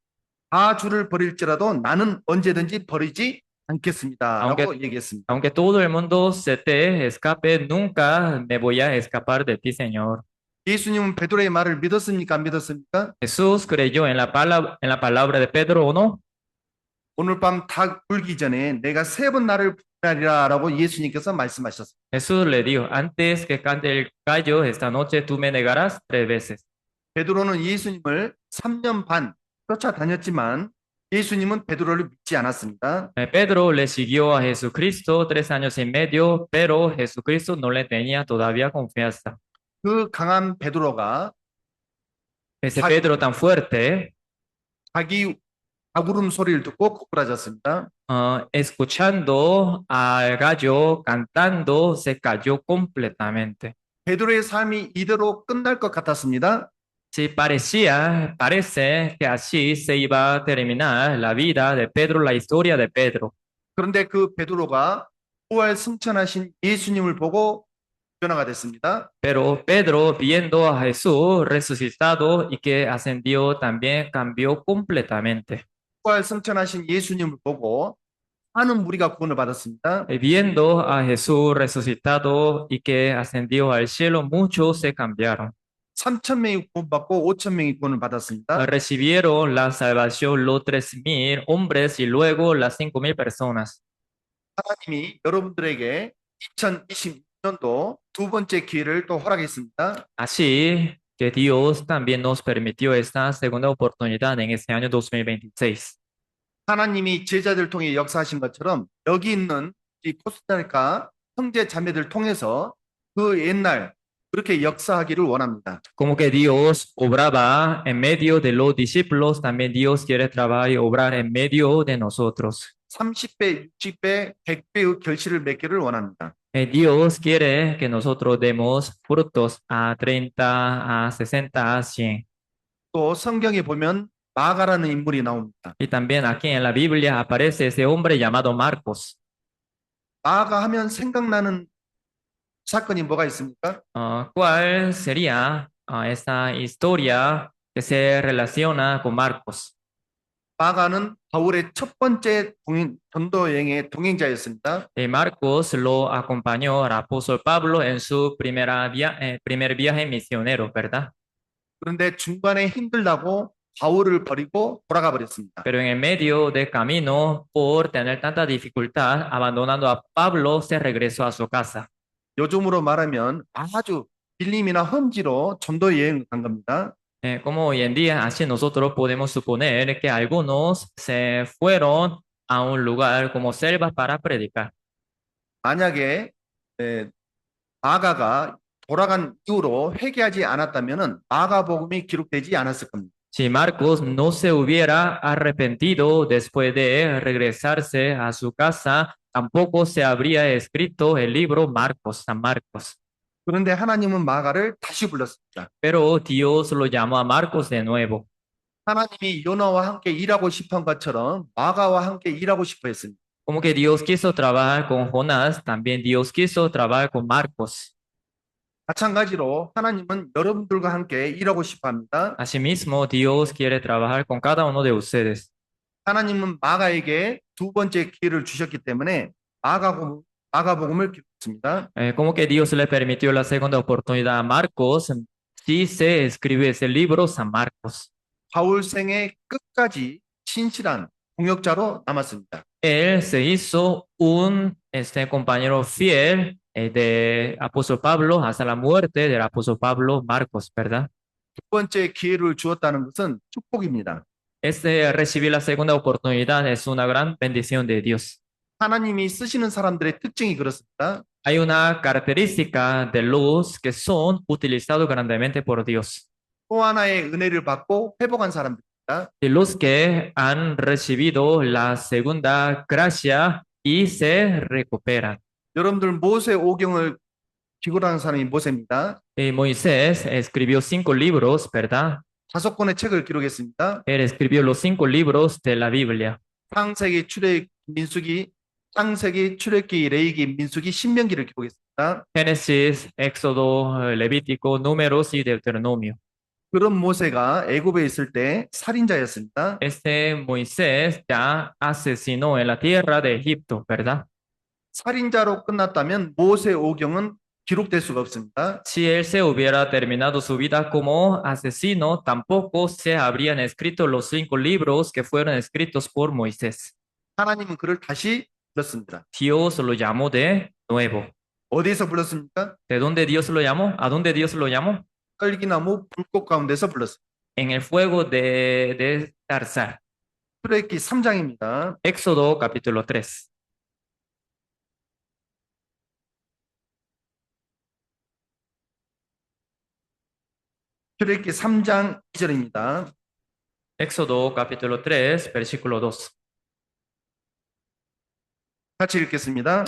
다 주를 버릴지라도 나는 언제든지 버리지 않겠습니다라고 얘기했습니다. aunque todo el mundo se te escape, nunca me voy a escapar de ti, Señor. 예수님은 베드로의 말을 믿었습니까? 안 믿었습니까? Jesús creyó en la palabra de Pedro o no. 오늘 밤 다 울기 전에 내가 세 번 나를 부인하리라라고 예수님께서 말씀하셨습니다. Jesús le dijo, antes que cante el gallo, esta noche tú me negarás 3 veces. 베드로는 예수님을 3년 반 쫓아다녔지만 예수님은 베드로를 믿지 않았습니다. Pedro le siguió a Jesucristo 3 años y medio, pero Jesucristo no le tenía todavía confianza. 그 강한 베드로가 Ese Pedro tan fuerte, 자기 가구름 소리를 듣고 고꾸라졌습니다. escuchando al gallo cantando, se cayó completamente. 베드로의 삶이 이대로 끝날 것 같았습니다. Sí, parece que así se iba a terminar la vida de Pedro, la historia de Pedro. 그런데 그 베드로가 부활 승천하신 예수님을 보고 변화가 됐습니다. Pero Pedro, viendo a Jesús resucitado y que ascendió, también cambió completamente. 부활 승천하신 예수님을 보고 많은 무리가 구원을 받았습니다. Viendo a Jesús resucitado y que ascendió al cielo, muchos se cambiaron. 3천 명이 구원받고 5천 명이 구원을 받았습니다. Recibieron la salvación los 3,000 hombres y luego las 5,000 personas. 하나님이 여러분들에게 2026년도 두 번째 기회를 또 허락했습니다. Así que Dios también nos permitió esta segunda oportunidad en este año 2026. 하나님이 제자들 통해 역사하신 것처럼 여기 있는 이 코스타리카 형제 자매들 통해서 그 옛날 그렇게 역사하기를 원합니다. Como que Dios obraba en medio de los discípulos, también Dios quiere trabajar y obrar en medio de nosotros. 30배, 60배, 100배의 결실을 맺기를 원합니다. Dios quiere que nosotros demos frutos a 30, a 60, a 100. 또 성경에 보면 마가라는 인물이 나옵니다. Y también aquí en la Biblia aparece ese hombre llamado Marcos. 마가 하면 생각나는 사건이 뭐가 있습니까? ¿Cuál sería esta historia que se relaciona con Marcos? 마가는 바울의 첫 번째 전도 여행의 동행자였습니다. Marcos lo acompañó al apóstol Pablo en su primer viaje misionero, ¿verdad? 그런데 중간에 힘들다고 바울을 버리고 돌아가 버렸습니다. Pero en el medio del camino, por tener tanta dificultad, abandonando a Pablo, se regresó a su casa. 요즘으로 말하면 아주 빌림이나 험지로 전도 여행을 간 겁니다. Como hoy en día, así nosotros podemos suponer que algunos se fueron a un lugar como selvas para predicar. 만약에 마가가 돌아간 이후로 회개하지 않았다면 마가복음이 기록되지 않았을 겁니다. Si Marcos no se hubiera arrepentido después de regresarse a su casa, tampoco se habría escrito el libro Marcos, San Marcos. 그런데 하나님은 마가를 다시 불렀습니다. Pero Dios lo llamó a Marcos de nuevo. 하나님이 요나와 함께 일하고 싶은 것처럼 마가와 함께 일하고 싶어 했습니다. Como que Dios quiso trabajar con Jonás, también Dios quiso trabajar con Marcos. 마찬가지로 하나님은 여러분들과 함께 일하고 싶어 합니다. Asimismo, Dios quiere trabajar con cada uno de ustedes. 하나님은 마가에게 두 번째 기회를 주셨기 때문에 마가복음을 기록했습니다. Como que Dios le permitió la segunda oportunidad a Marcos, sí se escribe ese libro, San Marcos. 바울 생의 끝까지 신실한 동역자로 남았습니다. Él se hizo un compañero fiel de apóstol Pablo hasta la muerte del apóstol Pablo Marcos, ¿verdad? 두 번째 기회를 주었다는 것은 축복입니다. Recibir la segunda oportunidad es una gran bendición de Dios. 하나님이 쓰시는 사람들의 특징이 그렇습니다. Hay una característica de los que son utilizados grandemente por Dios. 또 하나의 은혜를 받고 회복한 사람들입니다. De los que han recibido la segunda gracia y se recuperan. 여러분들 모세 오경을 기록한 사람이 모세입니다. Moisés escribió 5 libros, ¿verdad? 5권의 책을 기록했습니다. Él escribió los 5 libros de la Biblia. 창세기, 출애굽기, 레위기, 민수기, 신명기를 기록했습니다. Génesis, Éxodo, Levítico, Números y Deuteronomio. 그런 모세가 애굽에 있을 때 살인자였습니다. Moisés ya asesinó en la tierra de Egipto, ¿verdad? 살인자로 끝났다면 모세 오경은 기록될 수가 없습니다. Si él se hubiera terminado su vida como asesino, tampoco se habrían escrito los 5 libros que fueron escritos por Moisés. 하나님은 그를 다시 불렀습니다. Dios lo llamó de nuevo. 어디에서 불렀습니까? ¿De dónde Dios lo llamó? ¿A dónde Dios lo llamó? 떨기나무 불꽃 가운데서 불렀습니다. En el fuego de Tarzar. 출애굽기 3장입니다. Éxodo capítulo 3. 출애굽기 3장 2절입니다. Éxodo capítulo 3, versículo 2. 같이 읽겠습니다.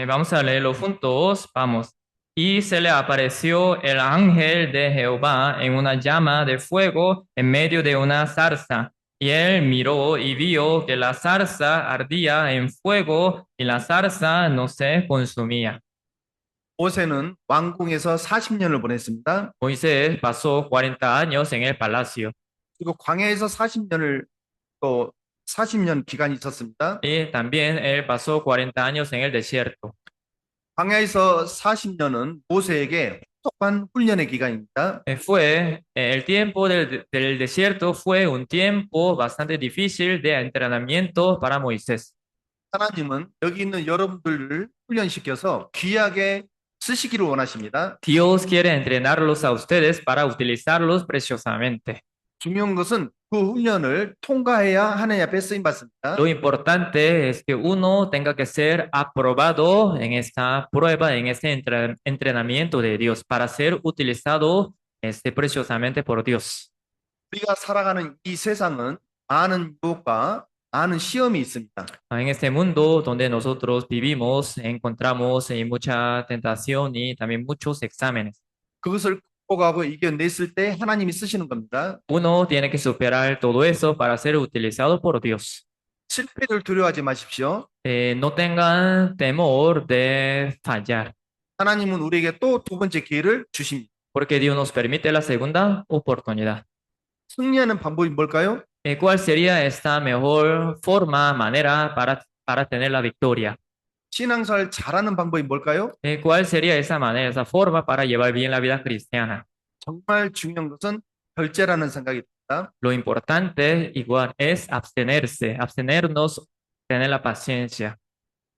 Vamos a leerlo juntos. Vamos. Y se le apareció el ángel de Jehová en una llama de fuego en medio de una zarza. Y él miró y vio que la zarza ardía en fuego y la zarza no se consumía. 모세는 왕궁에서 40년을 보냈습니다. Moisés pasó 40 años en el palacio. 그리고 광야에서 40년 기간이 있었습니다. Y también él pasó 40 años en el desierto. 광야에서 40년은 모세에게 혹독한 훈련의 기간입니다. El tiempo del desierto fue un tiempo bastante difícil de entrenamiento para Moisés. 하나님은 여기 있는 여러분들을 훈련시켜서 귀하게 쓰시기를 원하십니다. Dios quiere entrenarlos a ustedes para utilizarlos preciosamente. 중요한 것은 그 훈련을 통과해야 하나님 앞에 쓰임 받습니다. Lo importante es que uno tenga que ser aprobado en esta prueba, en este entrenamiento de Dios para ser utilizado preciosamente por Dios. 우리가 살아가는 이 세상은 많은 유혹과 많은 시험이 있습니다. En este mundo donde nosotros vivimos, encontramos mucha tentación y también muchos exámenes. 그것을 극복하고 이겨냈을 때 하나님이 쓰시는 겁니다. Uno tiene que superar todo eso para ser utilizado por Dios. 실패를 두려워하지 마십시오. No tengan temor de fallar, 하나님은 우리에게 또 두 번째 기회를 주십니다. porque Dios nos permite la segunda oportunidad. 승리하는 방법이 뭘까요? ¿Cuál sería esta mejor forma, manera para tener la victoria? 신앙생활 잘하는 방법이 뭘까요? ¿Cuál sería esa manera, esa forma para llevar bien la vida cristiana? 정말 중요한 것은 절제라는 생각이 듭니다. Lo importante igual es abstenerse, abstenernos, tener la paciencia.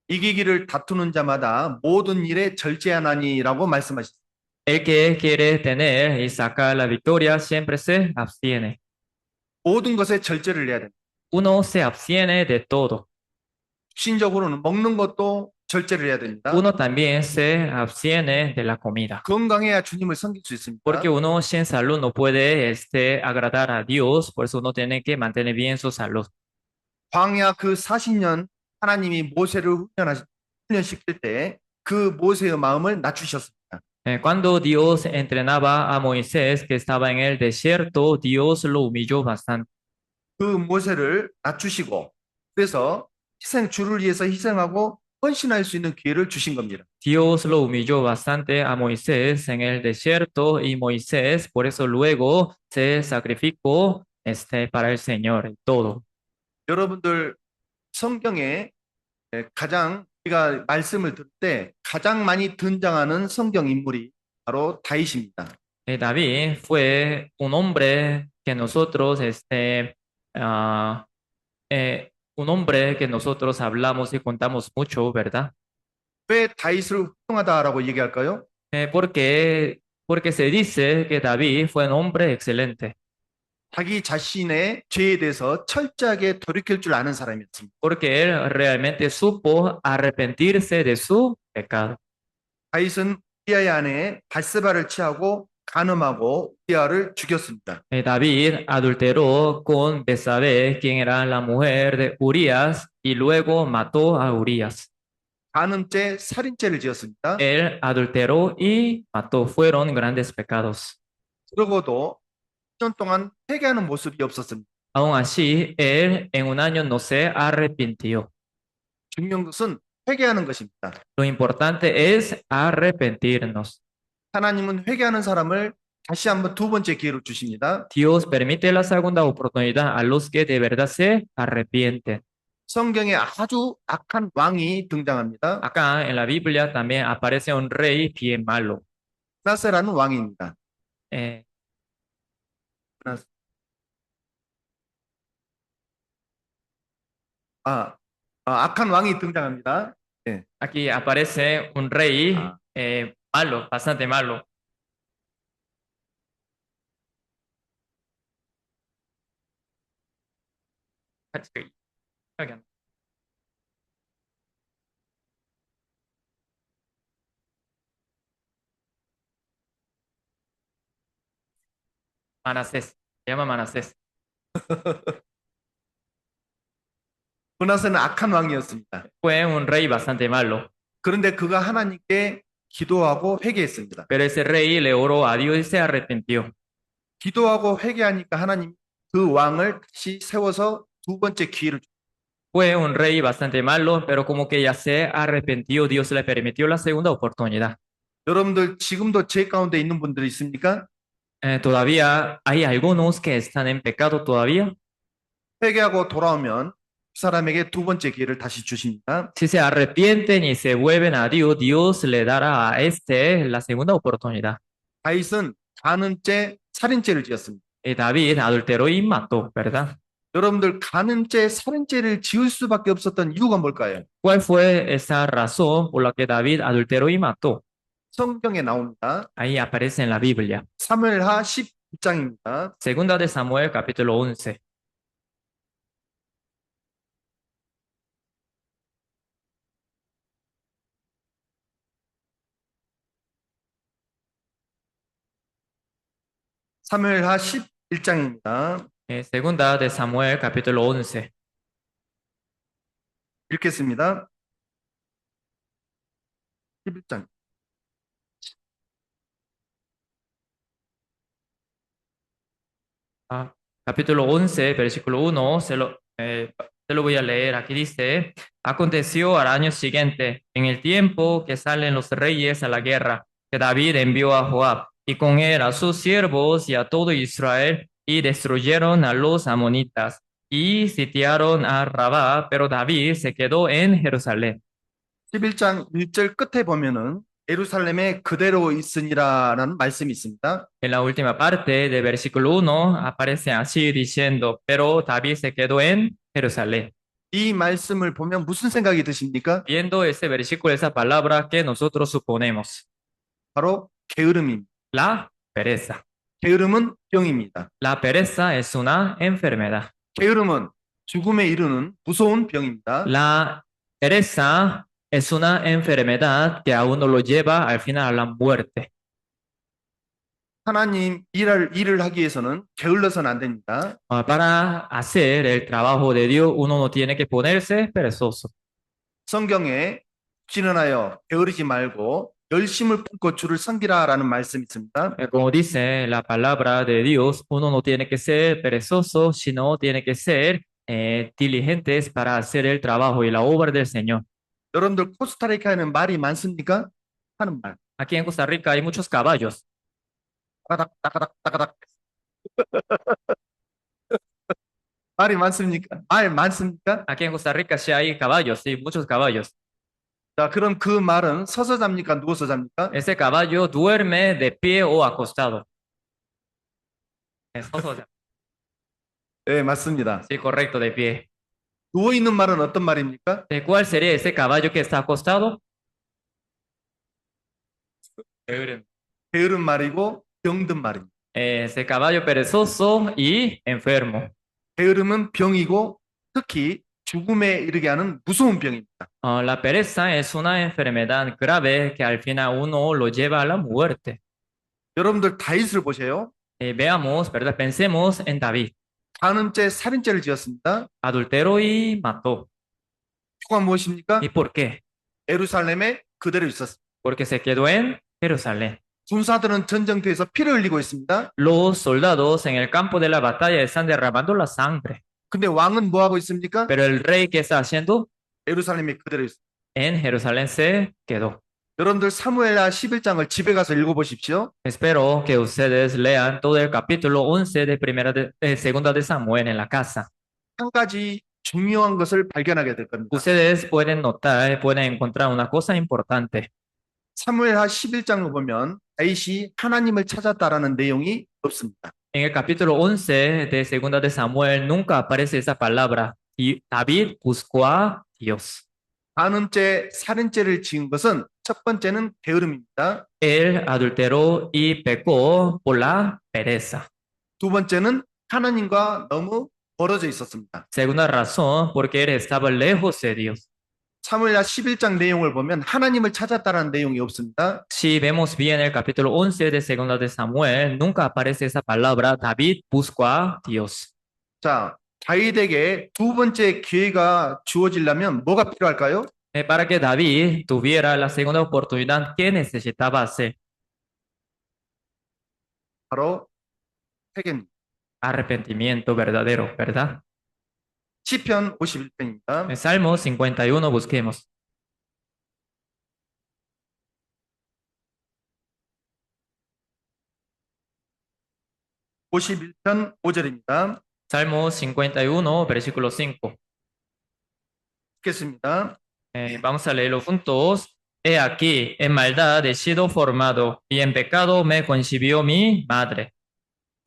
이기기를 다투는 자마다 모든 일에 절제하나니라고 말씀하셨습니다. El que quiere tener y sacar la victoria siempre se abstiene. 모든 것에 절제를 해야 됩니다. Uno se abstiene de todo. 신적으로는 먹는 것도 절제를 해야 됩니다. Uno también se abstiene de la comida. 건강해야 주님을 섬길 수 있습니다. Porque uno sin salud no puede agradar a Dios, por eso uno tiene que mantener bien su salud. 광야 그 40년 하나님이 모세를 훈련시킬 때 그 모세의 마음을 낮추셨습니다. Cuando Dios entrenaba a Moisés, que estaba en el desierto, Dios lo humilló bastante. 그 모세를 낮추시고 그래서 주를 위해서 희생하고 헌신할 수 있는 기회를 주신 겁니다. Dios lo humilló bastante a Moisés en el desierto y Moisés por eso luego se sacrificó para el Señor y todo. 여러분들 성경에 가장 우리가 말씀을 들을 때 가장 많이 등장하는 성경 인물이 바로 다윗입니다. David fue un hombre que nosotros, ah, un hombre que nosotros hablamos y contamos mucho, ¿verdad? 왜 다윗을 훌륭하다라고 얘기할까요? Porque se dice que David fue un hombre excelente. 자기 자신의 죄에 대해서 철저하게 돌이킬 줄 아는 사람이었습니다. Porque él realmente supo arrepentirse de su pecado. 다윗은 우리아의 아내 bat세바를 취하고 간음하고 우리아를 죽였습니다. David adulteró con Betsabé, quien era la mujer de Urías, y luego mató a Urías. 간음죄, 살인죄를 지었습니다. Él adulteró y mató. Fueron grandes pecados. 그러고도 1년 동안 회개하는 모습이 없었습니다. Aún así, él en un año no se arrepintió. 중요한 것은 회개하는 것입니다. Lo importante es arrepentirnos. 하나님은 회개하는 사람을 다시 한번 두 번째 기회를 주십니다. Dios permite la segunda oportunidad a los que de verdad se arrepienten. 성경에 아주 악한 왕이 등장합니다. Acá en la Biblia también aparece un rey bien malo. 나세라는 왕입니다. Eh, 악한 왕이 등장합니다. 네. Aquí aparece un rey malo, bastante malo. Manasés, se llama Manasés. 문하세는 악한 왕이었습니다. Fue un rey bastante malo, 그런데 그가 하나님께 기도하고 회개했습니다. pero ese rey le oró a Dios y se arrepintió. 기도하고 회개하니까 하나님 그 왕을 다시 세워서 두 번째 기회를 줍니다. Fue un rey bastante malo, pero como que ya se arrepintió, Dios le permitió la segunda oportunidad. 여러분들 지금도 죄 가운데 있는 분들이 있습니까? Todavía hay algunos que están en pecado todavía. 회개하고 돌아오면 그 사람에게 두 번째 기회를 다시 주십니다. Si se arrepienten y se vuelven a Dios, Dios le dará a la segunda oportunidad. 다윗은 간음죄, 살인죄를 지었습니다. David adulteró y mató, ¿verdad? 여러분들 간음죄, 살인죄를 지을 수밖에 없었던 이유가 뭘까요? ¿Cuál fue esa razón por la que David adulteró y mató? 성경에 나옵니다. Ahí aparece en la Biblia. 사무엘하 10 1장입니다. Segunda de Samuel, capítulo 11. 사무엘하 11장입니다. Segunda de Samuel, capítulo 11. 읽겠습니다. 11장. Capítulo 11, versículo 1, se lo voy a leer. Aquí dice, aconteció al año siguiente, en el tiempo que salen los reyes a la guerra, que David envió a Joab y con él a sus siervos y a todo Israel y destruyeron a los amonitas y sitiaron a Rabá, pero David se quedó en Jerusalén. 11장 1절 끝에 보면은 예루살렘에 그대로 있으니라라는 말씀이 있습니다. En la última parte del versículo 1 aparece así diciendo, pero David se quedó en Jerusalén. 이 말씀을 보면 무슨 생각이 드십니까? Viendo ese versículo, esa palabra que nosotros suponemos, 바로 게으름입니다. la pereza. 게으름은 병입니다. La pereza es una enfermedad. 게으름은 죽음에 이르는 무서운 병입니다. La pereza es una enfermedad que a uno lo lleva al final a la muerte. 하나님 일을 하기 위해서는 게을러서는 안 됩니다. Para hacer el trabajo de Dios, uno no tiene que ponerse perezoso. 성경에 진언하여 게으르지 말고 열심을 품고 주를 섬기라라는 말씀이 있습니다. Como dice la palabra de Dios, uno no tiene que ser perezoso, sino tiene que ser diligentes para hacer el trabajo y la obra del Señor. 여러분들 코스타리카에는 말이 많습니까? 하는 말. Aquí en Costa Rica hay muchos caballos. 따가닥 따가닥 따가닥. 말이 많습니까? 말 많습니까? Aquí en Costa Rica sí hay caballos, sí, muchos caballos. 자, 그럼 그 말은 서서 잡니까? 누워서 잡니까? Ese caballo duerme de pie o acostado. 네, 맞습니다. Sí, correcto, de pie. 누워 있는 말은 어떤 말입니까? ¿De cuál sería ese caballo que está acostado? 게으른 말이고 병든 말입니다. Ese caballo perezoso y enfermo. 게으름은 병이고 특히 죽음에 이르게 하는 무서운 병입니다. La pereza es una enfermedad grave que al final uno lo lleva a la muerte. 여러분들 다윗을 보세요. Veamos, ¿verdad? Pensemos en David. 간음죄, 살인죄를 지었습니다. Adulteró y mató. 이유가 무엇입니까? ¿Y por qué? 예루살렘에 그대로 있었습니다. Porque se quedó en Jerusalén. 군사들은 전쟁터에서 피를 흘리고 있습니다. Los soldados en el campo de la batalla están derramando la sangre. 근데 왕은 뭐 하고 있습니까? Pero el rey, ¿qué está haciendo? 예루살렘에 그대로 있습니다. En Jerusalén se quedó. 여러분들 사무엘하 11장을 집에 가서 읽어보십시오. Espero que ustedes lean todo el capítulo 11 de segunda de Samuel en la casa. 한 가지 중요한 것을 발견하게 될 겁니다. Ustedes pueden notar, pueden encontrar una cosa importante. 사무엘하 11장을 보면 다윗이 하나님을 찾았다라는 내용이 없습니다. En el capítulo 11 de segunda de Samuel nunca aparece esa palabra. Y David buscó a Dios. 간음죄, 살인죄를 지은 것은 첫 번째는 게으름입니다. Él adulteró y pecó por la pereza. 두 번째는 하나님과 너무 멀어져 있었습니다. Segunda razón, porque él estaba lejos de Dios. 사무엘하 11장 내용을 보면 하나님을 찾았다라는 내용이 없습니다. Si vemos bien el capítulo 11 de segunda de Samuel, nunca aparece esa palabra. David buscó a Dios. 자, 다윗에게 두 번째 기회가 주어지려면 뭐가 필요할까요? Para que David tuviera la segunda oportunidad, ¿qué necesitaba hacer? 바로 회개입니다. Arrepentimiento verdadero, ¿verdad? 시편 51편입니다. En Salmo 51 busquemos. (51편) 5절입니다. Salmo 51, versículo 5. 읽겠습니다. Vamos a leerlo juntos. He aquí, en maldad he sido formado, y en pecado me concibió mi madre.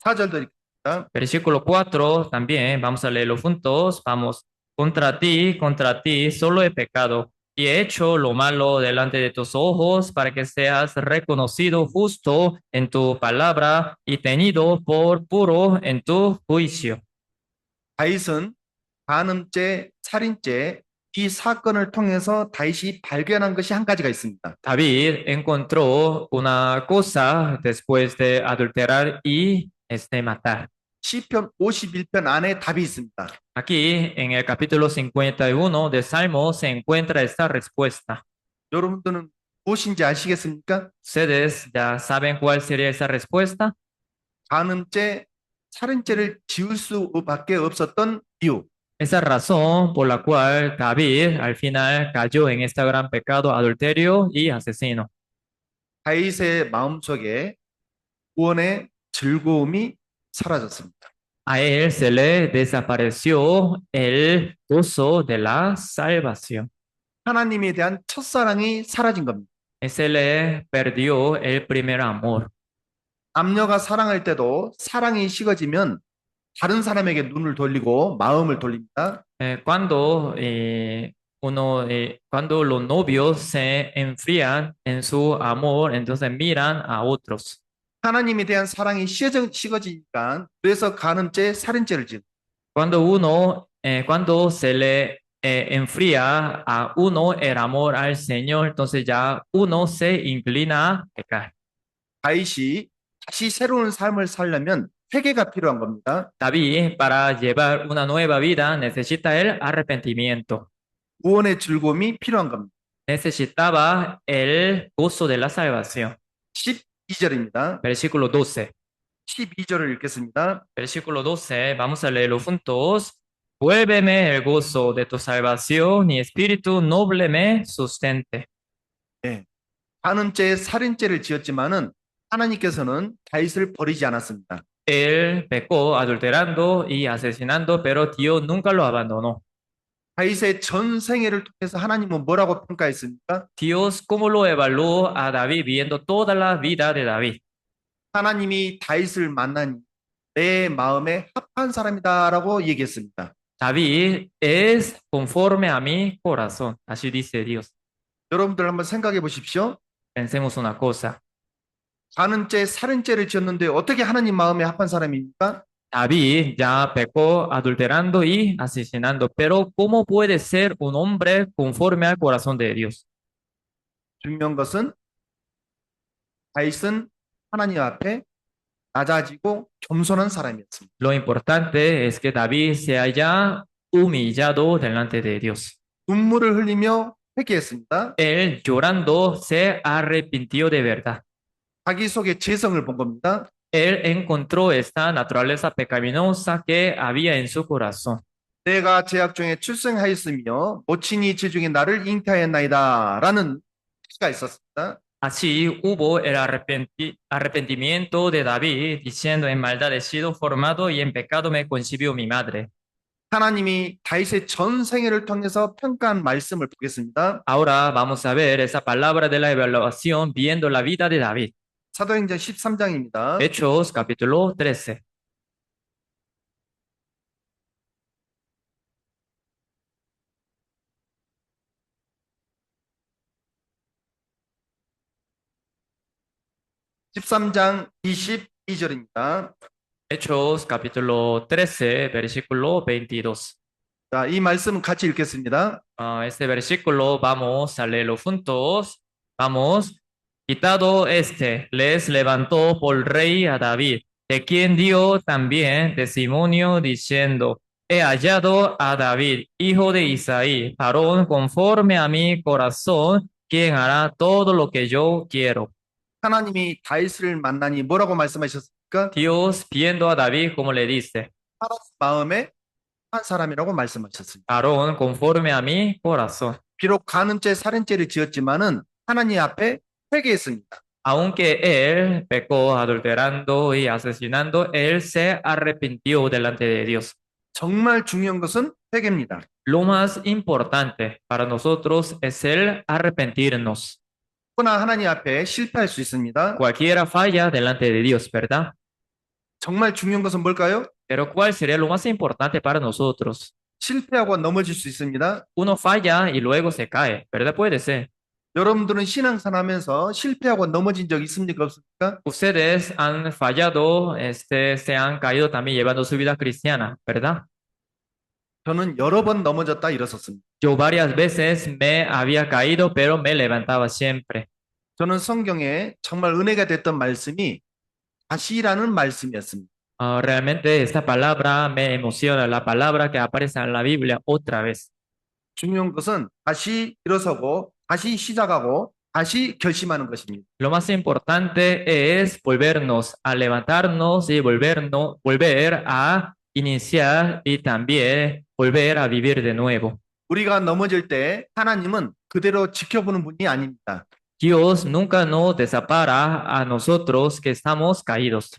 4절도 읽겠습니다. Versículo 4 también, vamos a leerlo juntos. Vamos. Contra ti, solo he pecado, y he hecho lo malo delante de tus ojos para que seas reconocido justo en tu palabra y tenido por puro en tu juicio. 다윗은 간음죄, 살인죄 이 사건을 통해서 다윗이 발견한 것이 한 가지가 있습니다. David encontró una cosa después de adulterar y matar. 시편 51편 안에 답이 있습니다. Aquí en el capítulo 51 de Salmo se encuentra esta respuesta. 여러분들은 무엇인지 아시겠습니까? ¿Ustedes ya saben cuál sería esa respuesta? 간음죄, 살인죄를 지을 수밖에 없었던 이유. Esa razón por la cual David al final cayó en este gran pecado, adulterio y asesino. 다윗의 마음속에 구원의 즐거움이 사라졌습니다. A él se le desapareció el gozo de la salvación. 하나님에 대한 첫사랑이 사라진 겁니다. Se le perdió el primer amor. 남녀가 사랑할 때도 사랑이 식어지면 다른 사람에게 눈을 돌리고 마음을 돌립니다. Cuando los novios se enfrían en su amor, entonces miran a otros. 하나님에 대한 사랑이 식어지니까 그래서 간음죄, 살인죄를 지은 Cuando se le enfría a uno el amor al Señor, entonces ya uno se inclina a pecar. 다윗이 다시 새로운 삶을 살려면 회개가 필요한 겁니다. David, para llevar una nueva vida, necesita el arrepentimiento. 구원의 즐거움이 필요한 겁니다. Necesitaba el gozo de la salvación. 12절입니다. Versículo 12. 12절을 읽겠습니다. Versículo 12, vamos a leerlo juntos. Vuélveme el gozo de tu salvación y espíritu noble me sustente. 네. 간음죄, 살인죄를 지었지만은 하나님께서는 다윗을 버리지 않았습니다. Él pecó adulterando y asesinando, pero Dios nunca lo abandonó. 다윗의 전 생애를 통해서 하나님은 뭐라고 평가했습니까? Dios, ¿cómo lo evaluó a David viendo toda la vida de David? 하나님이 다윗을 만나니 내 마음에 합한 사람이다라고 얘기했습니다. David es conforme a mi corazón, así dice Dios. 여러분들 한번 생각해 보십시오. Pensemos una cosa. 간음죄, 살인죄를 지었는데 어떻게 하나님 마음에 합한 사람입니까? David ya pecó adulterando y asesinando, pero ¿cómo puede ser un hombre conforme al corazón de Dios? 중요한 것은 다윗은 하나님 앞에 낮아지고 겸손한 사람이었습니다. Lo importante es que David se haya humillado delante de Dios. 눈물을 흘리며 회개했습니다. Él llorando se arrepintió de verdad. 자기 속에 죄성을 본 겁니다. Él encontró esta naturaleza pecaminosa que había en su corazón. 내가 죄악 중에 출생하였으며 모친이 지 중에 나를 잉태하였나이다 라는 시가 있었습니다. Así hubo el arrepentimiento de David, diciendo, en maldad he sido formado y en pecado me concibió mi madre. 하나님이 다윗의 전 생애를 통해서 평가한 말씀을 보겠습니다. Ahora vamos a ver esa palabra de la evaluación viendo la vida de David. 사도행전 13장입니다. Hechos capítulo 13. (13장) 22절입니다. Hechos capítulo 13, versículo 22. 자, 이 말씀은 같이 읽겠습니다. Este versículo vamos a leerlo juntos. Vamos. Quitado les levantó por rey a David, de quien dio también testimonio diciendo, he hallado a David, hijo de Isaí, varón conforme a mi corazón, quien hará todo lo que yo quiero. 하나님이 다윗을 만나니 뭐라고 말씀하셨습니까? Dios, viendo a David, como le dice, 하나님 마음에 한 사람이라고 말씀하셨습니다. varón conforme a mi corazón. 비록 간음죄, 살인죄를 지었지만은 하나님 앞에 회개했습니다. Aunque él pecó adulterando y asesinando, él se arrepintió delante de Dios. 정말 중요한 것은 회개입니다. Lo más importante para nosotros es el arrepentirnos. 누구나 하나님 앞에 실패할 수 있습니다. Cualquiera falla delante de Dios, ¿verdad? 정말 중요한 것은 뭘까요? Pero ¿cuál sería lo más importante para nosotros? 실패하고 넘어질 수 있습니다. Uno falla y luego se cae, ¿verdad? Puede ser. 여러분들은 신앙생활 하면서 실패하고 넘어진 적 있습니까? 없습니까? Ustedes han fallado, se han caído también llevando su vida cristiana, ¿verdad? 저는 여러 번 넘어졌다 일어섰습니다. Yo varias veces me había caído, pero me levantaba siempre. 저는 성경에 정말 은혜가 됐던 말씀이 다시라는 말씀이었습니다. Realmente esta palabra me emociona, la palabra que aparece en la Biblia otra vez. 중요한 것은 다시 일어서고 다시 시작하고 다시 결심하는 것입니다. Lo más importante es volvernos a levantarnos y volver a iniciar y también volver a vivir de nuevo. 우리가 넘어질 때 하나님은 그대로 지켜보는 분이 아닙니다. Dios nunca nos desampara a nosotros que estamos caídos.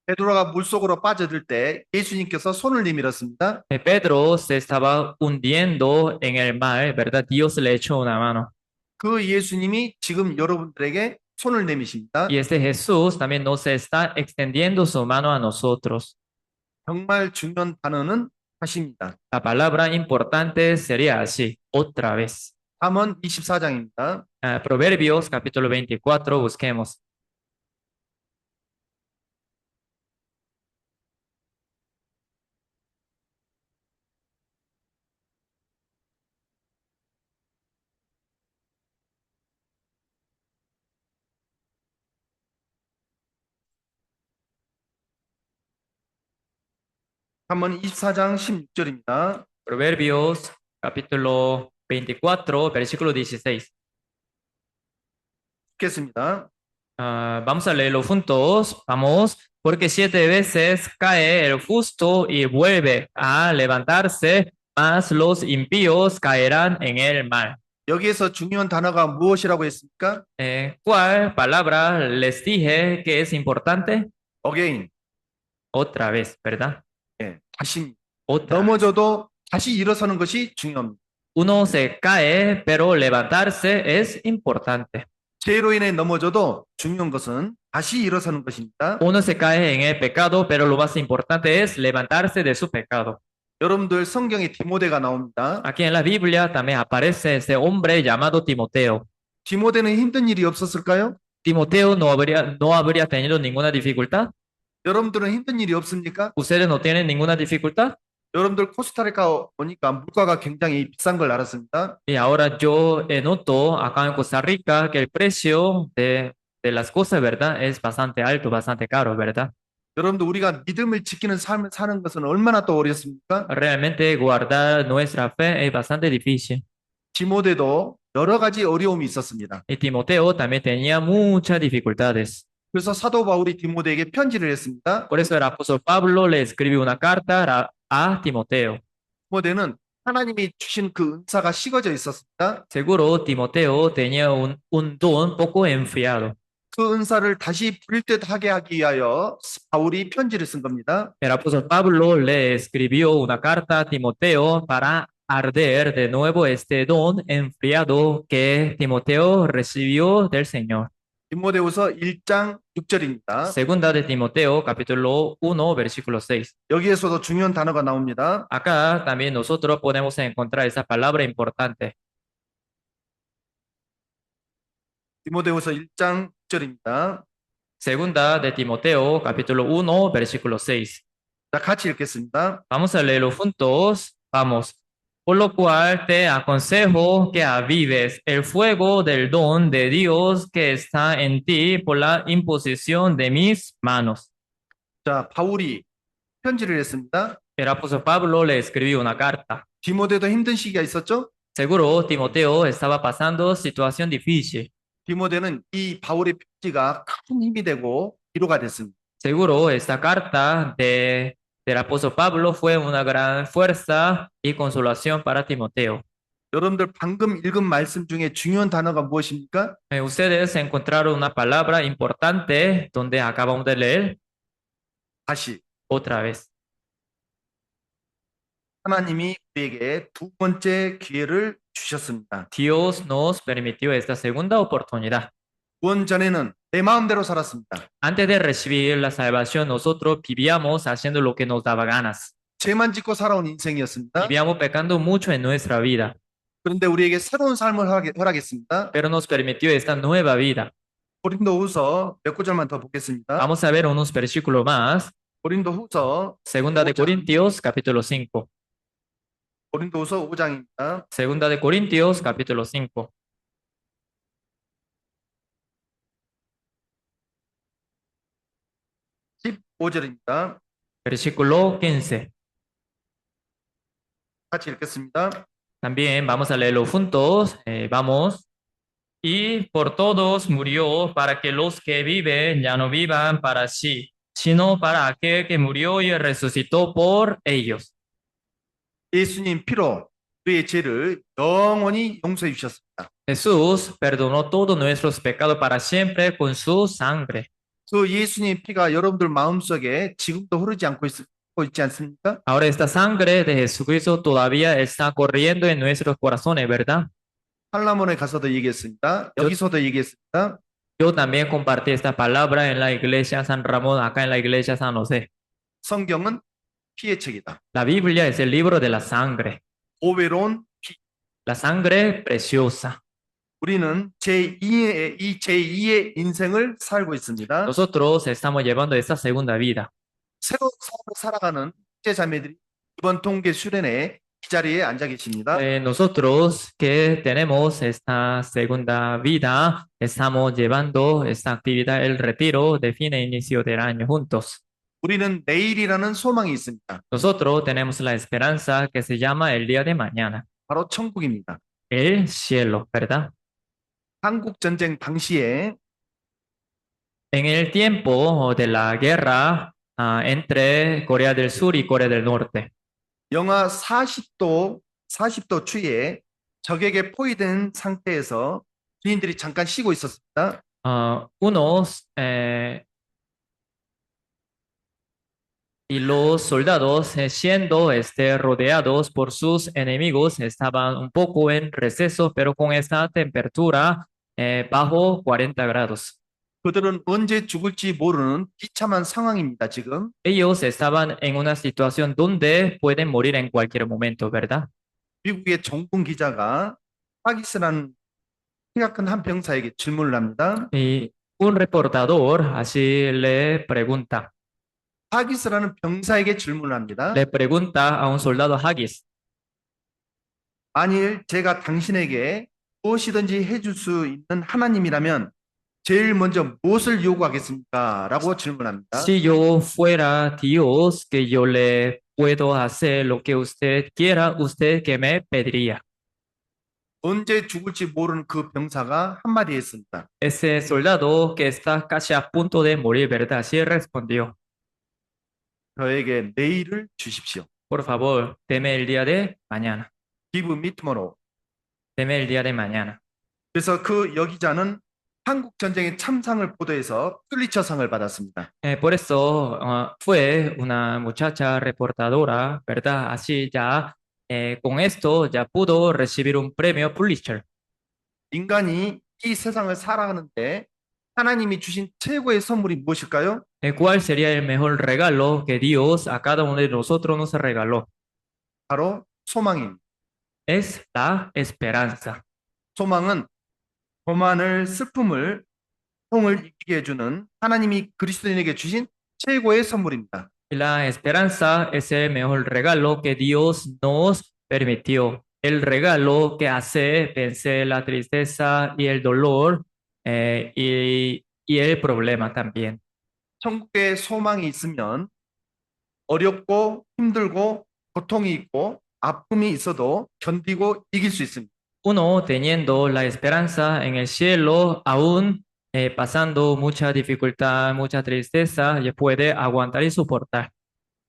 베드로가 물속으로 빠져들 때 예수님께서 손을 내밀었습니다. Pedro se estaba hundiendo en el mar, ¿verdad? Dios le echó una mano. 그 예수님이 지금 여러분들에게 손을 내미십니다. Y este Jesús también nos está extendiendo su mano a nosotros. 정말 중요한 단어는 다시입니다. La palabra importante sería así, otra vez. 잠언 24장입니다. Proverbios capítulo 24, busquemos. 잠언 24장 16절입니다. Proverbios capítulo 24, versículo 16. 읽겠습니다. Vamos a leerlo juntos. Vamos. Porque 7 veces cae el justo y vuelve a levantarse, mas los impíos caerán en el mal. 여기에서 중요한 단어가 무엇이라고 했습니까? ¿Cuál palabra les dije que es importante? Again. Otra vez, ¿verdad? 예, 다시 Otra. 넘어져도 다시 일어서는 것이 중요합니다. Uno se cae, pero levantarse es importante. 죄로 인해 넘어져도 중요한 것은 다시 일어서는 것입니다. Uno se cae en el pecado, pero lo más importante es levantarse de su pecado. 여러분들 성경에 디모데가 나옵니다. Aquí en la Biblia también aparece ese hombre llamado Timoteo. 디모데는 힘든 일이 없었을까요? Timoteo no habría tenido ninguna dificultad. 여러분들은 힘든 일이 없습니까? ¿Ustedes no tienen ninguna dificultad? 여러분들 코스타리카 오니까 물가가 굉장히 비싼 걸 알았습니다. Y ahora yo noto acá en Costa Rica que el precio de las cosas, ¿verdad? Es bastante alto, bastante caro, ¿verdad? 여러분들 우리가 믿음을 지키는 삶을 사는 것은 얼마나 또 어렵습니까? Realmente guardar nuestra fe es bastante difícil. 디모데도 여러 가지 어려움이 있었습니다. Y Timoteo también tenía muchas dificultades. 그래서 사도 바울이 디모데에게 편지를 했습니다. Por eso el apóstol Pablo le escribió una carta a Timoteo. 디모데는 하나님이 주신 그 은사가 식어져 있었습니다. Seguro Timoteo tenía un don poco enfriado. 그 은사를 다시 불듯 하게 하기 위하여 바울이 편지를 쓴 겁니다. El apóstol Pablo le escribió una carta a Timoteo para arder de nuevo este don enfriado que Timoteo recibió del Señor. 디모데후서 1장 6절입니다. Segunda de Timoteo, capítulo 1, versículo 6. 여기에서도 중요한 단어가 나옵니다. Acá también nosotros podemos encontrar esa palabra importante. 디모데후서 1장 6절입니다. Segunda de Timoteo, capítulo 1, versículo 6. 자, 같이 읽겠습니다. Vamos a leerlo juntos. Vamos. Por lo cual te aconsejo que avives el fuego del don de Dios que está en ti por la imposición de mis manos. 자, 바울이 편지를 했습니다. El apóstol Pablo le escribió una carta. 디모데도 힘든 시기가 있었죠? Seguro Timoteo estaba pasando situación difícil. 디모데는 이 바울의 편지가 큰 힘이 되고 위로가 됐습니다. Seguro esta carta del apóstol Pablo fue una gran fuerza y consolación para Timoteo. 여러분들 방금 읽은 말씀 중에 중요한 단어가 무엇입니까? Ustedes encontraron una palabra importante donde acabamos de leer 다시. otra vez. 하나님이 우리에게 두 번째 기회를 주셨습니다. Dios nos permitió esta segunda oportunidad. 구원 전에는 내 마음대로 살았습니다. Antes de recibir la salvación, nosotros vivíamos haciendo lo que nos daba ganas. 죄만 짓고 살아온 인생이었습니다. Vivíamos pecando mucho en nuestra vida, 그런데 우리에게 새로운 삶을 허락했습니다. pero nos permitió esta nueva vida. 고린도후서 몇 구절만 더 보겠습니다. Vamos a ver unos versículos más. 고린도후서 Segunda de 5장, Corintios, capítulo 5. 고린도후서 5장입니다. Segunda de Corintios, capítulo 5. 15절입니다. Versículo 15. 같이 읽겠습니다. También vamos a leerlo juntos. Vamos. Y por todos murió para que los que viven ya no vivan para sí, sino para aquel que murió y resucitó por ellos. 예수님 피로 우리의 죄를 영원히 용서해 주셨습니다. Jesús perdonó todos nuestros pecados para siempre con su sangre. 그 예수님 피가 여러분들 마음속에 지금도 흐르지 않고 있지 않습니까? Ahora esta sangre de Jesucristo todavía está corriendo en nuestros corazones, ¿verdad? 한라몬에 가서도 얘기했습니다. 여기서도 얘기했습니다. Yo también compartí esta palabra en la iglesia San Ramón, acá en la iglesia San José. 성경은 피의 책이다. La Biblia es el libro de la sangre, 보배로운 피. la sangre preciosa. 우리는 제2의 인생을 살고 있습니다. Nosotros estamos llevando esta segunda vida. 새로운 삶을 살아가는 형제자매들이 이번 동계 수련회 이 자리에 앉아 계십니다. Nosotros que tenemos esta segunda vida, estamos llevando esta actividad, el retiro de fin e inicio del año juntos. 우리는 내일이라는 소망이 있습니다. Nosotros tenemos la esperanza que se llama el día de mañana, 바로 천국입니다. el cielo, ¿verdad? 한국 전쟁 당시에 En el tiempo de la guerra entre Corea del Sur y Corea del Norte, 영하 40도 추위에 적에게 포위된 상태에서 군인들이 잠깐 쉬고 있었습니다. y los soldados, siendo rodeados por sus enemigos, estaban un poco en receso, pero con esta temperatura bajo 40 grados. 그들은 언제 죽을지 모르는 비참한 상황입니다, 지금. Ellos estaban en una situación donde pueden morir en cualquier momento, ¿verdad? 미국의 정군 기자가 파기스라는 키가 큰 한 병사에게 질문을 합니다. Y un reportador así 파기스라는 병사에게 질문을 합니다. le pregunta a un soldado Haggis, 만일 제가 당신에게 무엇이든지 해줄 수 있는 하나님이라면 제일 먼저 무엇을 요구하겠습니까? 라고 질문합니다. si yo fuera Dios, que yo le puedo hacer lo que usted quiera, usted qué me pediría. 언제 죽을지 모르는 그 병사가 한마디 했습니다. Ese soldado que está casi a punto de morir, ¿verdad? Así respondió, 저에게 내일을 주십시오. por favor, deme el día de mañana, Give me tomorrow. deme el día de mañana. 그래서 그 여기자는 한국 전쟁의 참상을 보도해서 퓰리처상을 받았습니다. Por eso fue una muchacha reportadora, ¿verdad? Así ya, con esto ya pudo recibir un premio Pulitzer. 인간이 이 세상을 살아가는데 하나님이 주신 최고의 선물이 무엇일까요? ¿Cuál sería el mejor regalo que Dios a cada uno de nosotros nos regaló? 바로 소망입니다. Es la esperanza. 소망은 고난을 슬픔을 통을 이기게 해주는 하나님이 그리스도인에게 주신 최고의 선물입니다. La esperanza es el mejor regalo que Dios nos permitió. El regalo que hace vencer la tristeza y el dolor y el problema también. 천국에 소망이 있으면 어렵고 힘들고 고통이 있고 아픔이 있어도 견디고 이길 수 있습니다. Uno teniendo la esperanza en el cielo, aún pasando mucha dificultad, mucha tristeza, y puede aguantar y soportar.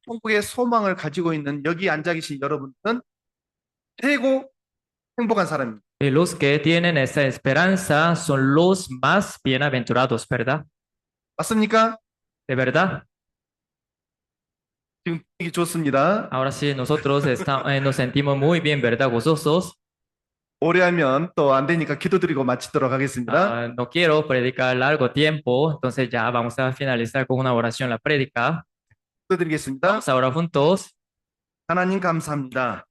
천국의 소망을 가지고 있는 여기 앉아 계신 여러분은 최고 행복한 사람입니다. Y los que tienen esa esperanza son los más bienaventurados, ¿verdad? 맞습니까? ¿De verdad? 지금 분위기 좋습니다. Ahora sí, nosotros nos sentimos muy bien, ¿verdad? Gozosos. 오래 하면 또 안 되니까 기도드리고 마치도록 하겠습니다. No quiero predicar largo tiempo, entonces ya vamos a finalizar con una oración la prédica. 기도드리겠습니다. Vamos a orar juntos. 하나님 감사합니다.